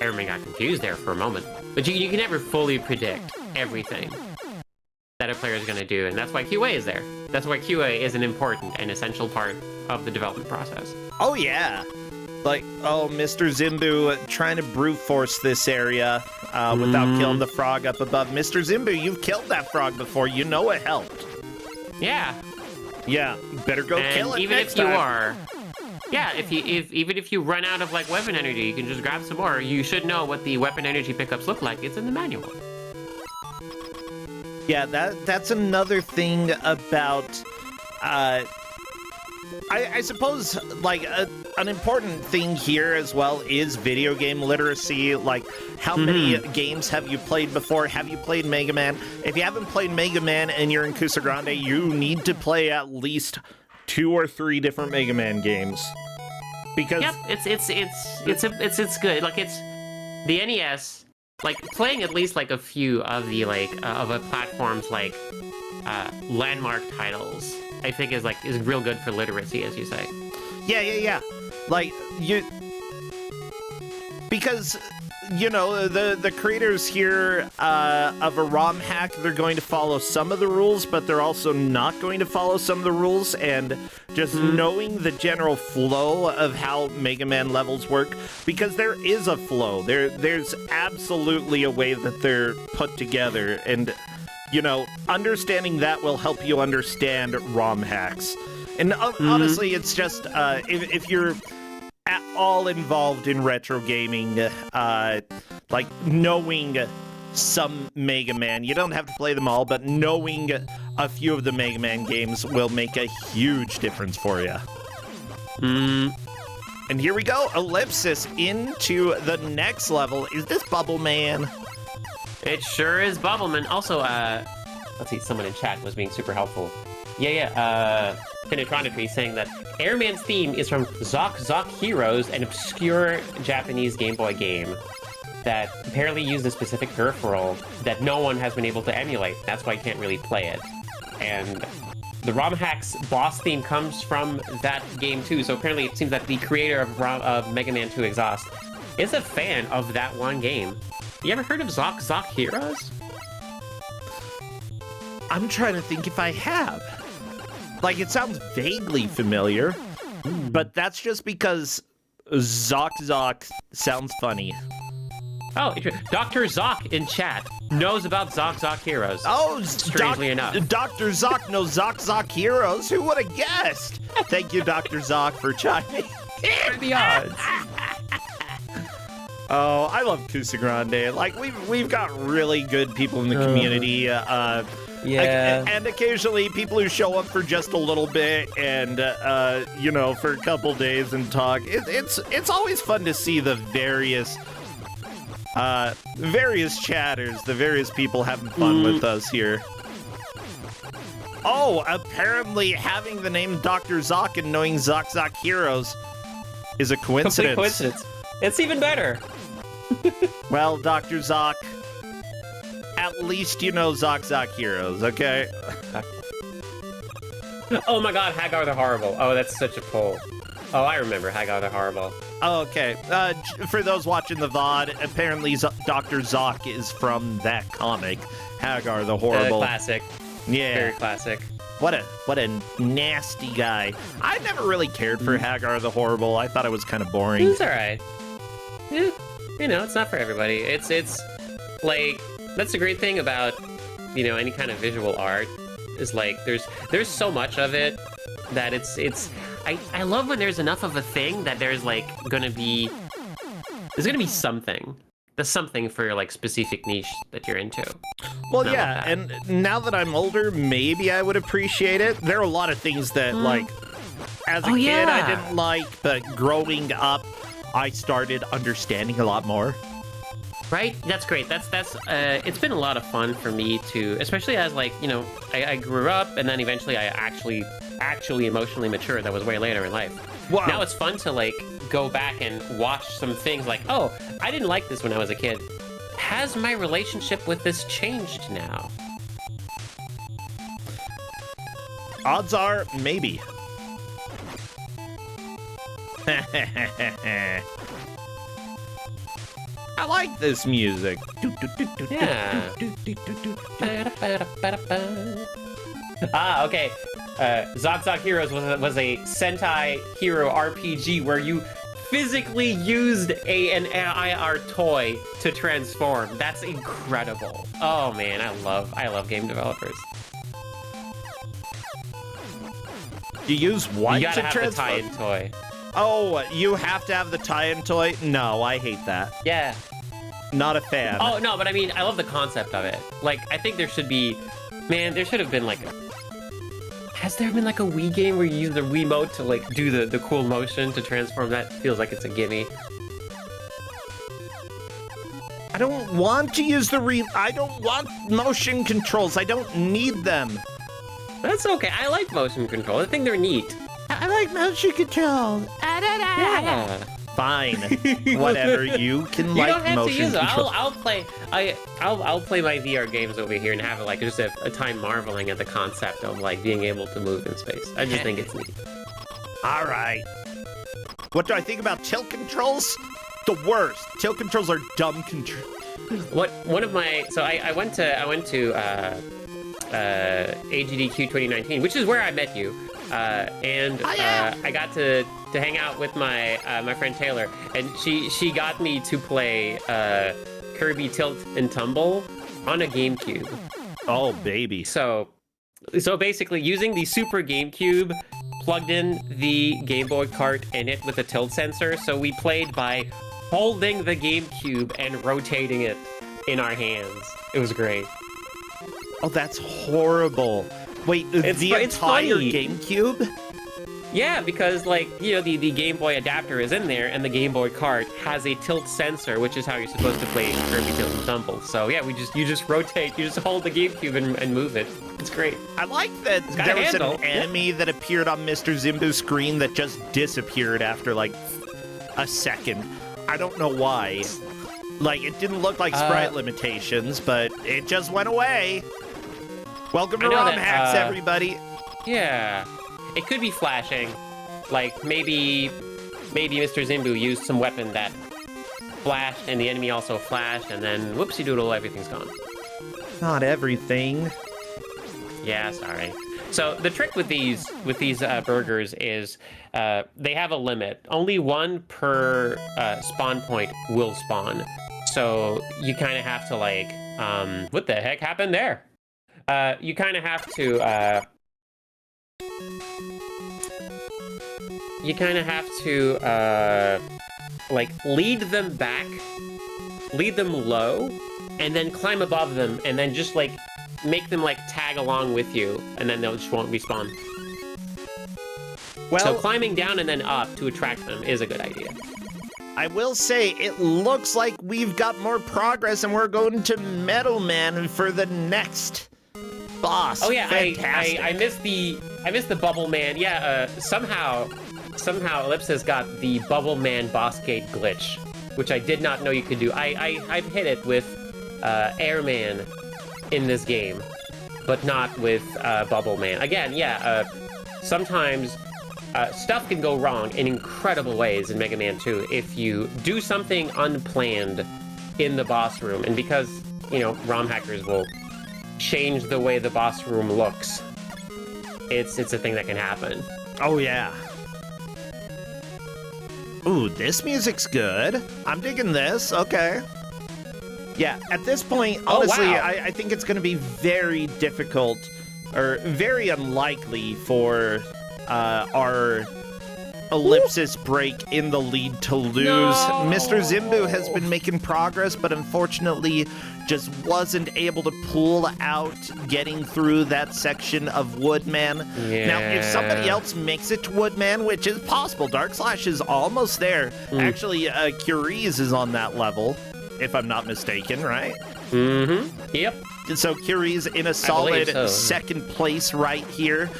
Airman got confused there for a moment, but you can never fully predict everything that a player is going to do, and that's why QA is there. That's why QA is an important and essential part of the development process. Oh yeah. Mr. Zimbu trying to brute force this area without killing the frog up above. Mr. Zimbu, you've killed that frog before. You know it helped. Yeah. Yeah, better go kill it even next if you time. are... Yeah, even if you run out of, weapon energy, you can just grab some more. You should know what the weapon energy pickups look like. It's in the manual. Yeah, that's another thing about I suppose, like, an important thing here as well is video game literacy. Like, how many games have you played before? Have you played Mega Man? If you haven't played Mega Man and you're in Kusogrand8, you need to play at least 2 or 3 different Mega Man games. Because Yep, it's good. Like, it's the NES. Like, playing at least like a few of the of a platform's landmark titles, I think is real good for literacy, as you say. Yeah. Like, because, you know, the creators here of a ROM hack, they're going to follow some of the rules, but they're also not going to follow some of the rules, and just knowing the general flow of how Mega Man levels work, because there is a flow. There's absolutely a way that they're put together, and, you know, understanding that will help you understand ROM hacks. And honestly, it's just, if you're at all involved in retro gaming, like knowing some Mega Man, you don't have to play them all, but knowing a few of the Mega Man games will make a huge difference for you. And here we go, Ellipsis into the next level. Is this Bubble Man? It sure is Bobbleman. Also, let's see, someone in chat was being super helpful. Penetrometry saying that Airman's theme is from Zoc Zoc Heroes, an obscure Japanese Game Boy game that apparently used a specific peripheral that no one has been able to emulate. That's why you can't really play it. And the ROM hack's boss theme comes from that game too, so apparently it seems that the creator of Mega Man 2 Exhaust is a fan of that one game. You ever heard of Zoc Zoc Heroes? I'm trying to think if I have. Like, it sounds vaguely familiar, but that's just because Zoc Zoc sounds funny. Oh, Dr. Zoc in chat knows about Zoc Zoc Heroes. Oh, strangely enough. Dr. Zoc knows Zoc Zoc Heroes. Who would have guessed? Thank you, Dr. Zoc, for chiming in. What are the odds? Oh, I love Kusogrand8. Like, we've got really good people in the community. Yeah. And occasionally people who show up for just a little bit and, you know, for a couple days and talk. It's always fun to see the various chatters, the various people having fun with us here. Oh, apparently having the name Dr. Zoc and knowing Zoc Zoc Heroes is a coincidence. Complete coincidence. It's even better. Well, Dr. Zoc, at least you know Zoc Zoc Heroes, okay? Oh my god, Hagar the Horrible. Oh, that's such a pull. Oh, I remember Hagar the Horrible. Oh, okay. For those watching the VOD, apparently Dr. Zoc is from that comic, Hagar the Horrible. Classic. Yeah. Very classic. What a nasty guy. I never really cared for Hagar the Horrible. I thought it was kind of boring. It's alright. Yeah, you know, it's not for everybody. It's like, that's the great thing about, you know, any kind of visual art, is like there's so much of it that I love when there's enough of a thing that there's gonna be something. There's something for your specific niche that you're into. Well, yeah, and now that I'm older, maybe I would appreciate it. There are a lot of things that as a kid I didn't like, but growing up I started understanding a lot more. Right? That's great. That's it's been a lot of fun for me to, especially as you know, I grew up and then eventually I actually emotionally matured. That was way later in life. Wow. Now it's fun to go back and watch some things oh, I didn't like this when I was a kid. Has my relationship with this changed now? Odds are, maybe. I like this music. Yeah. Okay. Zoc Zoc Heroes was a Sentai hero RPG where you physically used an IR toy to transform. That's incredible. Oh man, I love game developers. You use what You gotta to have transform? the tie-in toy. Oh, you have to have the tie-in toy? No, I hate that. Yeah. Not a fan. Oh no, but I mean, I love the concept of it. I think there should be, man, there should have been Has there been like a Wii game where you use the Wiimote to like do the cool motion to transform? That feels like it's a gimme. I don't want to use I don't want motion controls. I don't need them. That's okay. I like motion control. I think they're neat. I like motion controls. Yeah. Fine. Whatever. You can You like don't have to motion use it. controls. I'll play. I'll play my VR games over here and have like just a time marveling at the concept of like being able to move in space. I just think it's neat. All right. What do I think about tilt controls? The worst. Tilt controls are dumb controls. One of my I went to AGDQ 2019, which is where I met you, and I got to hang out with my my friend Taylor, and she got me to play Kirby Tilt and Tumble on a GameCube. Oh baby. So basically, using the Super GameCube, plugged in the Game Boy cart in it with a tilt sensor, so we played by holding the GameCube and rotating it in our hands. It was great. Oh, that's horrible. Wait, It's entire funny. GameCube? Yeah, because like, you know, the Game Boy adapter is in there, and the Game Boy cart has a tilt sensor, which is how you're supposed to play Kirby Tilt and Tumble. So yeah, you just rotate, you just hold the GameCube and move it. It's great. I like that got a there was handle. an enemy that appeared on Mr. Zimbu's screen that just disappeared after like a second. I don't know why. Like, it didn't look like sprite limitations, but it just went away. Welcome to I know ROM that, Hacks, everybody. Yeah, it could be flashing. Like maybe Mr. Zimbu used some weapon that flashed, and the enemy also flashed, and then whoopsie doodle, everything's gone. Not everything. Yeah, sorry. So the trick with these burgers is they have a limit. Only one per spawn point will spawn. So you kind of have to like, what the heck happened there? You kind of have to, like lead them back, lead them low, and then climb above them, and then just like make them like tag along with you, and then they'll just won't respawn. Well, So climbing down and then up to attract them is a good idea. I will say, it looks like we've got more progress and we're going to Metal Man for the next boss. Oh yeah, Fantastic. I missed the Bubble Man. Yeah, somehow Ellipsis got the Bubble Man boss gate glitch, which I did not know you could do. I've hit it with Airman in this game, but not with Bubble Man. Again, yeah, sometimes stuff can go wrong in incredible ways in Mega Man 2 if you do something unplanned in the boss room. And because, you know, ROM hackers will change the way the boss room looks, it's a thing that can happen. Oh, yeah. Ooh, this music's good. I'm digging this. Okay. Yeah, at this point, honestly, wow. I think it's going to be very difficult, or very unlikely for our Ellipsis break in the lead to lose. No. Mr. Zimbu has been making progress, but unfortunately just wasn't able to pull out getting through that section of Woodman. Now, if somebody Yeah. else makes it to Woodman, which is possible, Dark Slash is almost there. Actually, Curies is on that level, if I'm not mistaken, right? Mm-hmm. Yep. So Curie's in a solid so. second place right here.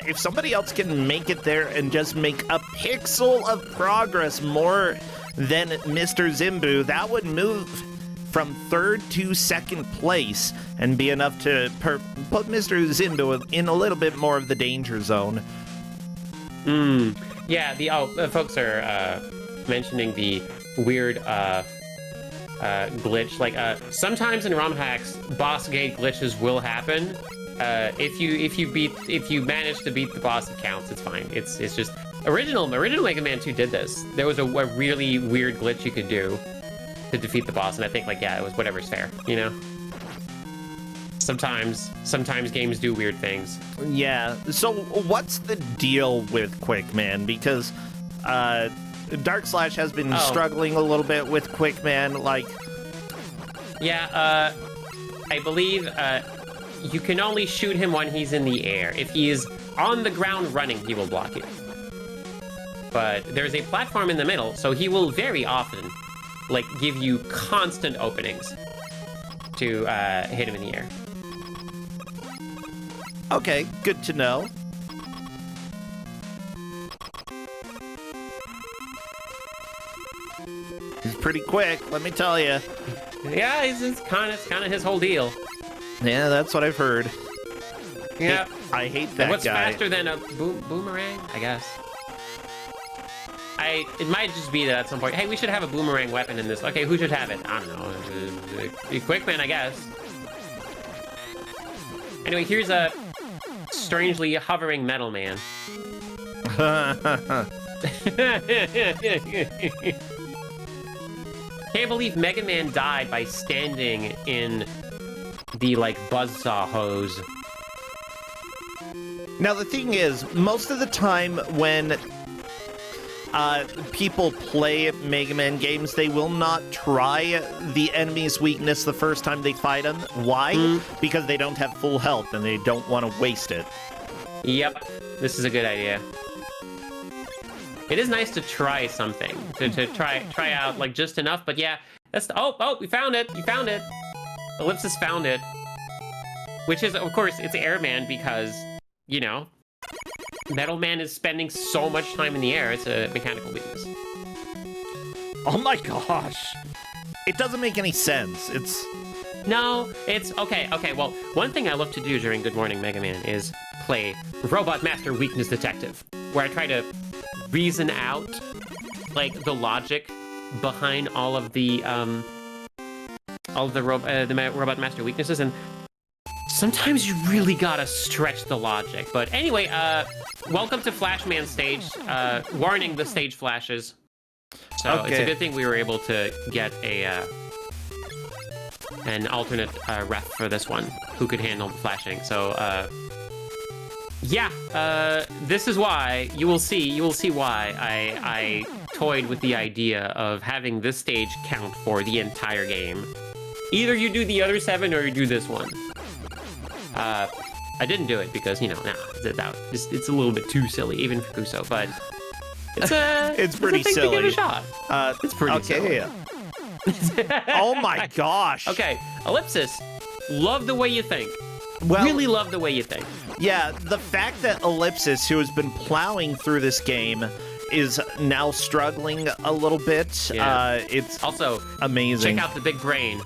If somebody else can make it there and just make a pixel of progress more than Mr. Zimbu, that would move from third to second place and be enough to put Mr. Zimbu in a little bit more of the danger zone. Yeah, folks are mentioning the weird glitch. Like sometimes in ROM hacks, boss gate glitches will happen. If you manage to beat the boss, it counts. It's fine. It's just original Mega Man 2 did this. There was a really weird glitch you could do to defeat the boss, and I think like yeah, it was whatever's fair, you know. Sometimes games do weird things. Yeah. So what's the deal with Quickman? Because Dark Slash has been struggling a little bit with Quickman. Like, Yeah, I believe you can only shoot him when he's in the air. If he is on the ground running, he will block you. But there's a platform in the middle, so he will very often, like, give you constant openings to hit him in the air. Okay, good to know. He's pretty quick, let me tell you. Yeah, it's kind of his whole deal. Yeah, that's what I've heard. Yeah. I hate that What's guy. faster than a boomerang? I guess. It might just be that at some point, hey, we should have a boomerang weapon in this. Okay, who should have it? I don't know. Quickman, I guess. Anyway, here's a strangely hovering metal man. Can't believe Mega Man died by standing in the, like, buzzsaw hose. Now, the thing is, most of the time when people play Mega Man games, they will not try the enemy's weakness the first time they fight them. Why? Because they don't have full health and they don't want to waste it. Yep, this is a good idea. It is nice to try something, to try out, like, just enough, but yeah, that's... Oh, we found it! You found it! Ellipsis found it. Which is, of course, it's Airman because, you know, Metal Man is spending so much time in the air, it's a mechanical weakness. Oh my gosh! It doesn't make any sense. It's... No, it's... Okay, well, one thing I love to do during Good Morning Mega Man is play Robot Master Weakness Detective, where I try to reason out, like, the logic behind all of the Robot Master weaknesses, and sometimes you really gotta stretch the logic. But anyway, welcome to Flashman stage. Warning, the stage flashes. So It's a good thing we were able to get an alternate ref for this one who could handle the flashing. So yeah, this is why you will see why I toyed with the idea of having this stage count for the entire game. Either you do the other 7 or you do this one. I didn't do it because, you know, it's a little bit too silly, even for Kuso, but it's pretty silly. To give it a shot. It's pretty silly. Oh my gosh. Okay, Ellipsis, love the way you think. Well, really love the way you think. Yeah, the fact that Ellipsis, who has been plowing through this game, is now struggling a little bit. Yeah. It's also amazing. Check out the big brain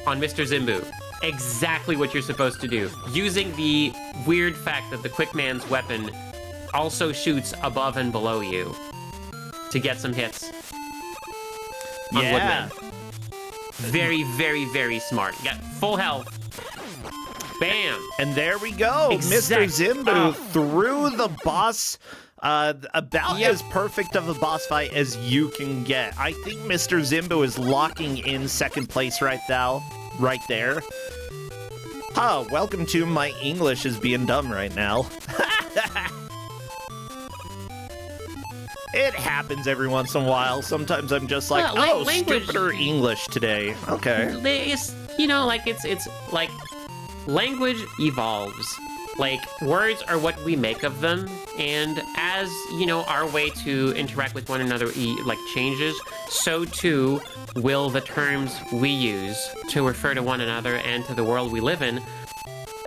on Mr. Zimbu. Exactly what you're supposed to do. Using the weird fact that the Quickman's weapon also shoots above and below you to get some hits on Woodman. Very, very, very smart. You got full health. Bam! And there we go. Mr. Zimbu through the boss. About as perfect of a boss fight as you can get. I think Mr. Zimbu is locking in second place right now. Right there. Oh, welcome to my English is being dumb right now. It happens every once in a while. Sometimes I'm just like, stupider English today. Okay. It's, you know, like, it's like, language evolves. Like, words are what we make of them, and as, you know, our way to interact with one another, like, changes, so too will the terms we use to refer to one another and to the world we live in.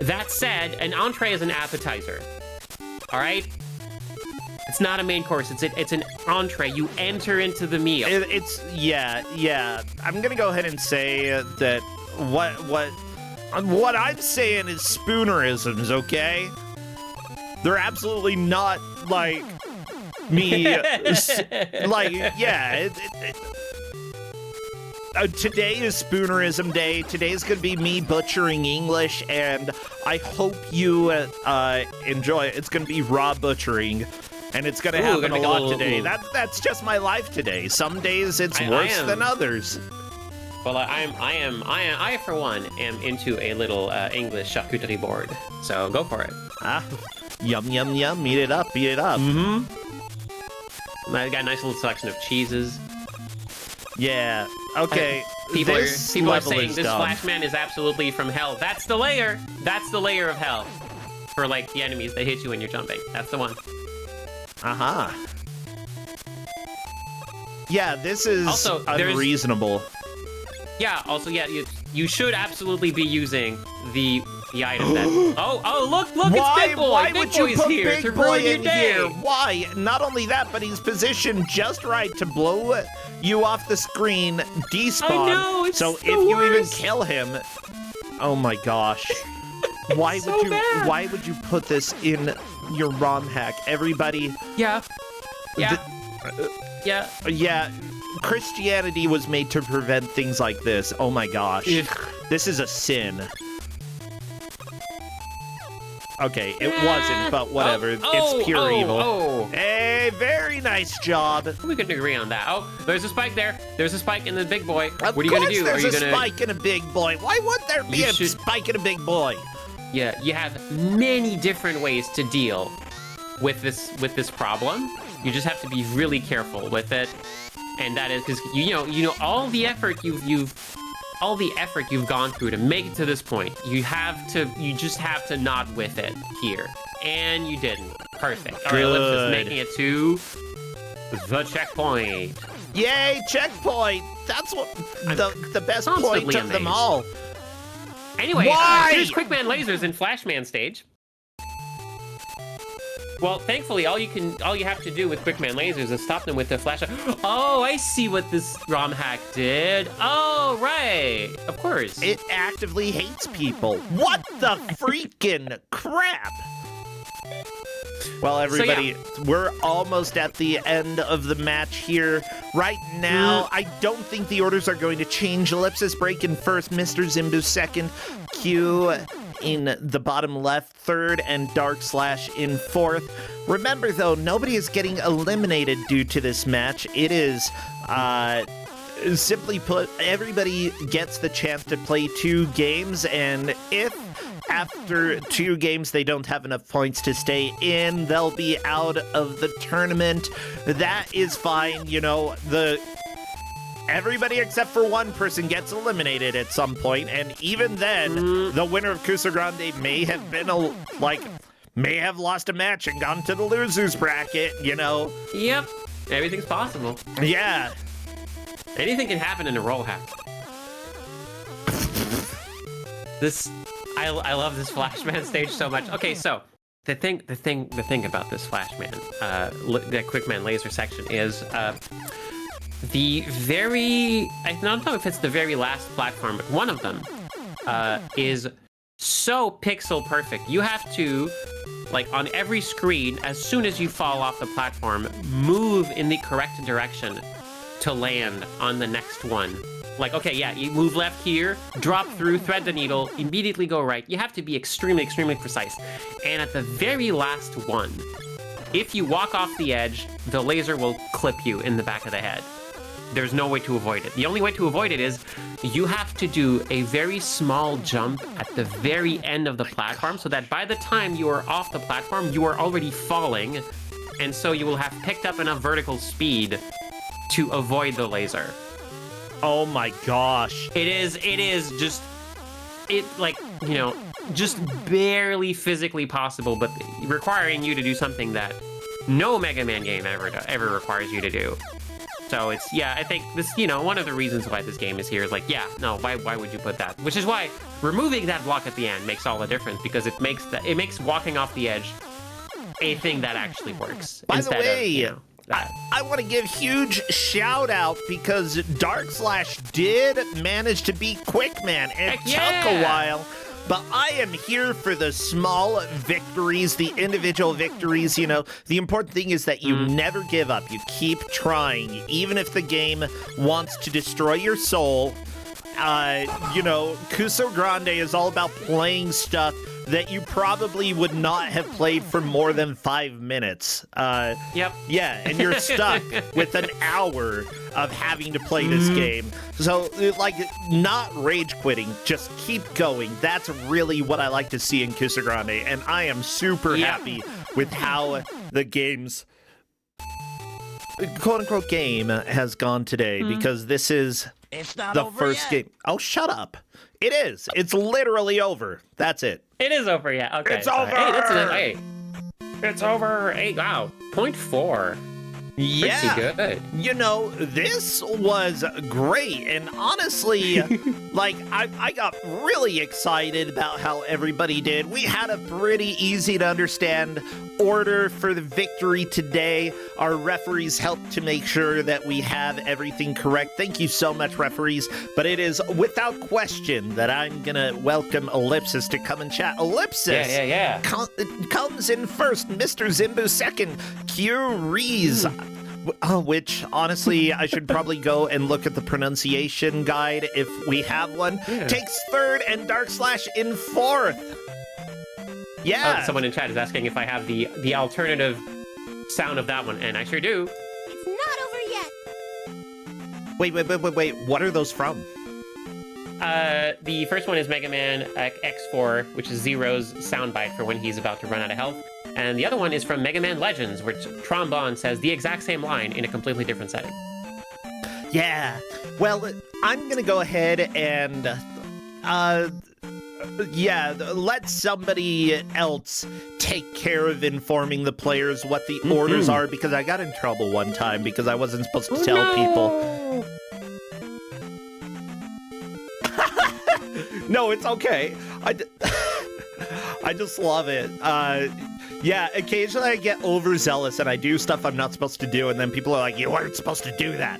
That said, an entree is an appetizer, all right? It's not a main course, it's an entree. You enter into the meal. Yeah. I'm gonna go ahead and say that what I'm saying is spoonerisms, okay? They're absolutely not, like, me, today is spoonerism day. Today's gonna be me butchering English, and I hope you enjoy it. It's gonna be raw butchering, and it's gonna happen a lot today. That's just my life today. Some days it's worse than others. Well, I for one am into a little English charcuterie board, so go for it. Yum, yum, yum, eat it up. Mm-hmm. I got a nice little selection of cheeses. Yeah, okay. People are This saying level this is dumb. Flash Man is absolutely from hell. That's the layer. That's the layer of hell for like the enemies that hit you when you're jumping. That's the one. Uh-huh. Yeah, this is Also, there's- unreasonable. Yeah. Also, yeah, you should absolutely be using the item that. Oh, look! It's Big Boy. Why Big would you Boy's put here Big to Boy ruin your in day. here? Why? Not only that, but he's positioned just right to blow you off the screen, despawn. I know, it's so the if you even worst. kill him, oh my gosh. Why so would you bad. why would you put this in your ROM hack? Everybody Yeah. Yeah. Yeah. yeah, Christianity was made to prevent things like this. Oh my gosh. Ugh. This is a sin. Okay, it Yeah. wasn't, but whatever. Oh, It's pure evil. Oh. Hey, very nice job. We couldn't agree on that. Oh, there's a spike there. There's a spike in the Big Boy. Of What are you gonna course do? there's Are you a gonna? spike in a big boy. Why would there be You a should- spike in a big boy? Yeah, you have many different ways to deal with this problem. You just have to be really careful with it, and that is because you know all the effort you've gone through to make it to this point. You just have to not with it here, and you didn't. Perfect. All right, let's just Good. making it to the checkpoint. Yay, checkpoint. That's what the best point constantly of them amazed. all. Anyway, Why? here's Quickman Lasers in Flashman stage. Well, thankfully, all you have to do with Quickman Lasers is stop them with the flash. Oh, I see what this ROM hack did. Oh, right. Of course. It actively hates people. What the freaking crap? Well, everybody, we're almost at the end of the match here. Right now, I don't think the orders are going to change. Ellipsis break in first, Mr. Zimbu second, Q in the bottom left third, and Dark Slash in fourth. Remember, though, nobody is getting eliminated due to this match. It is, simply put, everybody gets the chance to play 2 games, and if after 2 games they don't have enough points to stay in, they'll be out of the tournament. That is fine, you know, everybody except for one person gets eliminated at some point, and even then, the winner of Kusogrand8 may have been may have lost a match and gone to the losers bracket, you know. Yep. Everything's possible. Yeah. Anything can happen in a roll hack. I love this Flashman stage so much. Okay, so the thing about this Flashman, the Quickman Laser section is the very, I don't know if it's the very last platform, but one of them is so pixel perfect. You have to, like, on every screen, as soon as you fall off the platform, move in the correct direction to land on the next one. Like, okay, yeah, you move left here, drop through, thread the needle, immediately go right. You have to be extremely, extremely precise. And at the very last one, if you walk off the edge, the laser will clip you in the back of the head. There's no way to avoid it. The only way to avoid it is you have to do a very small jump at the very end of the platform so that by the time you are off the platform, you are already falling, and so you will have picked up enough vertical speed to avoid the laser. Oh my gosh. It is just, like, you know, just barely physically possible, but requiring you to do something that no Mega Man game ever requires you to do. So it's, yeah, I think this, you know, one of the reasons why this game is here is like, yeah, no, why would you put that? Which is why removing that block at the end makes all the difference, because it makes walking off the edge a thing that actually works. By the instead way, of, you know, that. I want to give huge shout out because Dark Slash did manage to beat Quickman. It Heck took yeah! a while, but I am here for the small victories, the individual victories. You know, the important thing is that you never give up. You keep trying, even if the game wants to destroy your soul. You know, Kusogrand8 is all about playing stuff that you probably would not have played for more than 5 minutes. Yep. Yeah, and you're stuck with an hour of having to play this game. So, like, not rage quitting, just keep going. That's really what I like to see in Kusogrand8, and I am super happy with how the game's quote-unquote game has gone today, because this is It's not The over first yet. game. Oh, shut up. It is. It's literally over. That's it. It is over, yeah. Okay. It's sorry. Hey, that's over! hey. It's over. Hey, wow. 0.4. Yeah. Pretty good. You know, this was great. And honestly, like, I got really excited about how everybody did. We had a pretty easy to understand order for the victory today. Our referees helped to make sure that we have everything correct. Thank you so much, referees. But it is without question that I'm going to welcome Ellipsis to come and chat. Ellipsis Yeah. comes in first, Mr. Zimbu second, Q Rees. Which, honestly, I should probably go and look at the pronunciation guide if we have one. Yeah. Takes third, and Dark Slash in fourth. Yeah. Oh, someone in chat is asking if I have the alternative sound of that one, and I sure do. It's not over yet. Wait. What are those from? The first one is Mega Man X4, which is Zero's soundbite for when he's about to run out of health. And the other one is from Mega Man Legends, which Trombone says the exact same line in a completely different setting. Yeah. Well, I'm going to go ahead and, let somebody else take care of informing the players what the orders are, because I got in trouble one time because I wasn't supposed to tell people. No, it's okay. I just love it. Yeah, occasionally I get overzealous and I do stuff I'm not supposed to do, and then people are like, you weren't supposed to do that.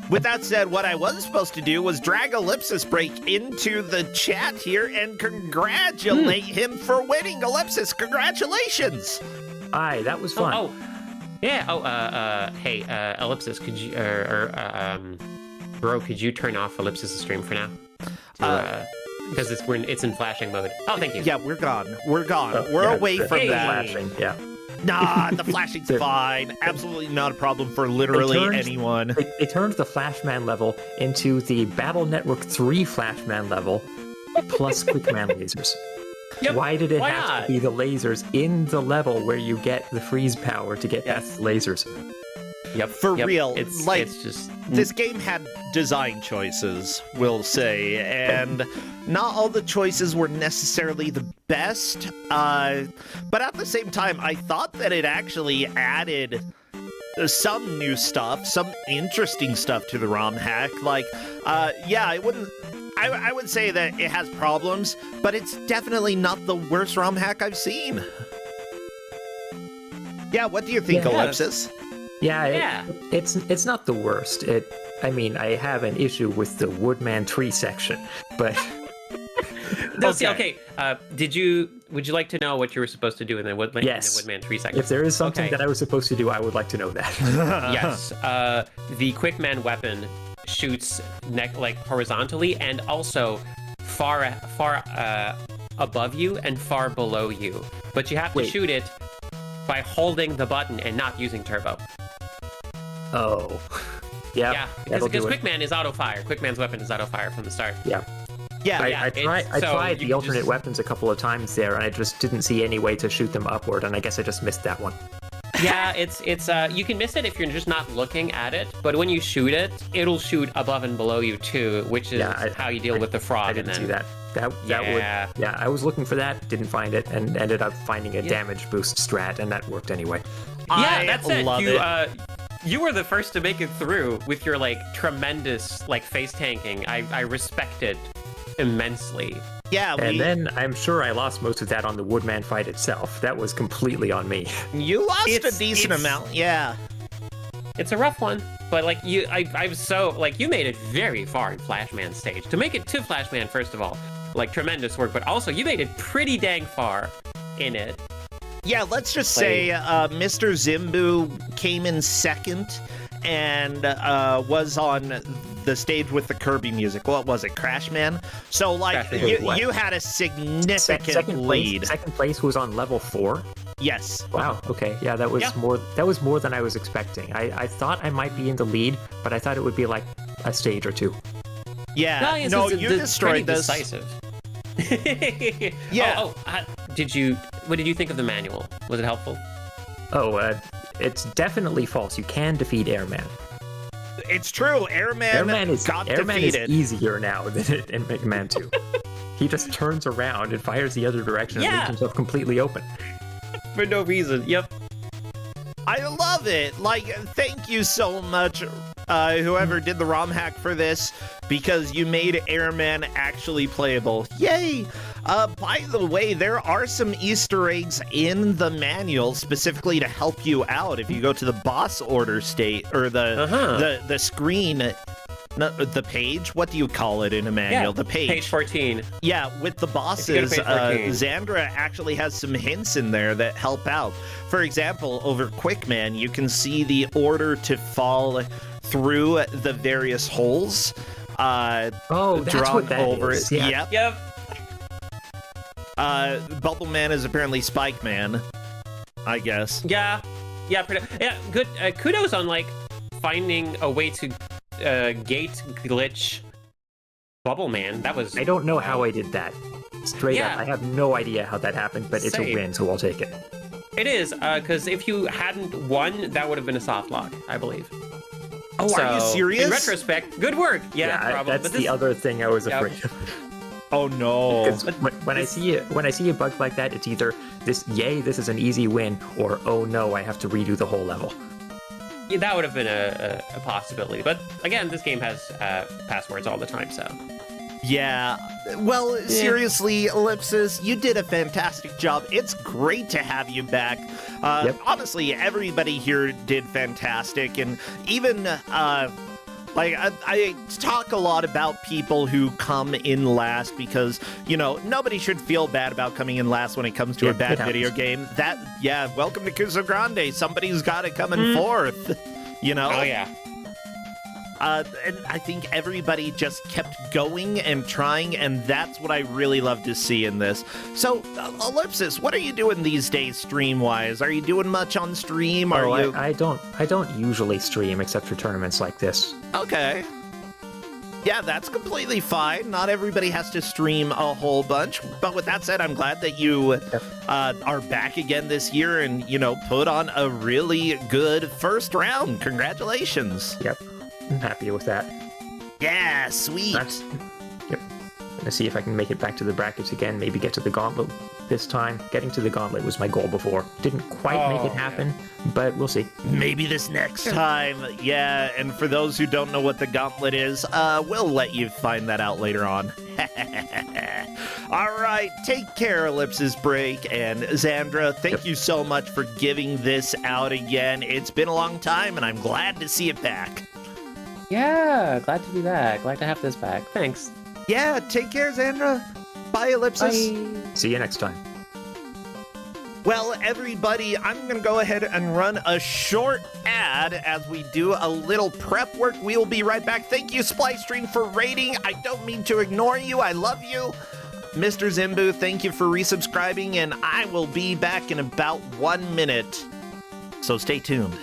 With that said, what I was supposed to do was drag Ellipsis Break into the chat here and congratulate him for winning. Ellipsis, congratulations! Aye, that was fun. Hey, Ellipsis, could you, bro, could you turn off Ellipsis' stream for now? Because it's in flashing mode. Oh, thank you. Yeah, we're gone. We're Yeah, away the from that. flashing, yeah. Nah, the flashing's fine. Absolutely not a problem for literally anyone. They turned the Flashman level into the Battle Network 3 Flashman level plus Quickman lasers. Yep, Why did it why have not? to be the lasers in the level where you get the freeze power to get Yes. past the lasers? Yep. For real, It's like, it's just This game had design choices, we'll say, and not all the choices were necessarily the best, but at the same time, I thought that it actually added some new stuff, some interesting stuff to the ROM hack. Like, I would say that it has problems, but it's definitely not the worst ROM hack I've seen. Yeah, what do you think, Yeah. Ellipsis? Yeah, it's not the worst. I mean, I have an issue with the Woodman tree section, but No, see, okay. Would you like to know what you were supposed to do in the Woodman, Yes. in the Woodman 3 seconds? if there is something Okay. that I was supposed to do, I would like to know that. Yes. The Quickman weapon shoots horizontally and also far above you and far below you. But you have to Wait. shoot it by holding the button and not using turbo. Oh. Yeah, Yeah, that'll because do it. Quickman is auto fire. Quickman's weapon is auto fire from the start. Yeah. Yeah, I it's- tried you the alternate just- weapons a couple of times there, and I just didn't see any way to shoot them upward, and I guess I just missed that one. Yeah, it's you can miss it if you're just not looking at it, but when you shoot it, it'll shoot above and below you too, which is how you deal with the frog. I didn't and see then, that. Yeah. I was looking for that, didn't find it, and ended up finding a damage boost strat, and that worked anyway. Yeah, I that's it. love it. You were the first to make it through with your tremendous face tanking. I respect it immensely. Yeah, And then I'm sure I lost most of that on the Woodman fight itself. That was completely on me. you lost a It's- decent it's- amount, yeah. It's a rough one, but I was so you made it very far in Flashman stage. To make it to Flashman, first of all, tremendous work, but also you made it pretty dang far in it. Yeah, let's just say Mr. Zimbu came in second and was on the stage with the Kirby music. What was it, Crashman? So, Crash Man. you had a significant lead. Second place was on level 4. Yes. Wow. Okay. Yeah, that was more. That was more than I was expecting. I thought I might be in the lead, but I thought it would be like a stage or two. Yeah. it's No, pretty you destroyed this. decisive. Yeah. What did you think of the manual? Was it helpful? Oh, it's definitely false. You can defeat Airman. It's true. Airman, Airman is got Airman defeated. is easier now than in Mega Man 2. He just turns around and fires the other direction and Yeah. leaves himself completely open. For no reason. Yep. I love it. Like, thank you so much, whoever did the ROM hack for this, because you made Airman actually playable. Yay! By the way, there are some Easter eggs in the manual specifically to help you out. If you go to the boss order state, or the screen, no, the page, what do you call it in a manual? The page. Page 14. Yeah, with the bosses, page 14. Xandra actually has some hints in there that help out. For example, over Quickman, you can see the order to fall through the various holes. Oh, that's drawn what that over is. it. Yeah. Yep. Yep. Bubble Man is apparently Spike Man, I guess. Yeah. Yeah. Good. Kudos on like finding a way to gate glitch Bubble Man. That was. I don't know how I did that. Straight Yeah. up, I have no idea how that happened, but it's a Same. win, so I'll take it. It is, because if you hadn't won, that would have been a soft lock, I believe. Oh, So, are you serious? In retrospect, good work. Yeah, probably. that's but the this, other thing I was Yep. afraid of. Oh no. 'Cause when I see a bug like that, it's either this is an easy win, or oh no, I have to redo the whole level. yeah, that would have been a possibility. But again, this game has passwords all the time, so. Yeah. Well, seriously, Ellipsis, you did a fantastic job. It's great to have you back. Yep. Honestly, everybody here did fantastic. And even, I talk a lot about people who come in last because, nobody should feel bad about coming in last when it comes to a bad it happens. video game. Welcome to Kusogrand8. Somebody's got it coming forth, Oh, yeah. And I think everybody just kept going and trying, and that's what I really love to see in this. So, Ellipsis, what are you doing these days stream-wise? Are you doing much on stream? I don't usually stream except for tournaments like this. Okay. Yeah, that's completely fine. Not everybody has to stream a whole bunch. But with that said, I'm glad that you are back again this year and, put on a really good first round. Congratulations. Yep, I'm happy with that. Yeah, sweet. Yep. Gonna see if I can make it back to the brackets again, maybe get to the gauntlet this time. Getting to the gauntlet was my goal before. Didn't quite make it happen, but we'll see. Maybe this next time. Yeah, and for those who don't know what the gauntlet is, we'll let you find that out later on. All right, take care, Ellipsis Break. And Xandra, thank you so much for giving this out again. It's been a long time, and I'm glad to see it back. Yeah, glad to be back. Glad to have this back. Thanks. Yeah, take care, Xandra. Bye, Ellipsis. Bye. See you next time. Well, everybody, I'm going to go ahead and run a short ad as we do a little prep work. We will be right back. Thank you, Splicestream, for rating. I don't mean to ignore you. I love you. Mr. Zimbu, thank you for resubscribing, and I will be back in about 1 minute. So stay tuned.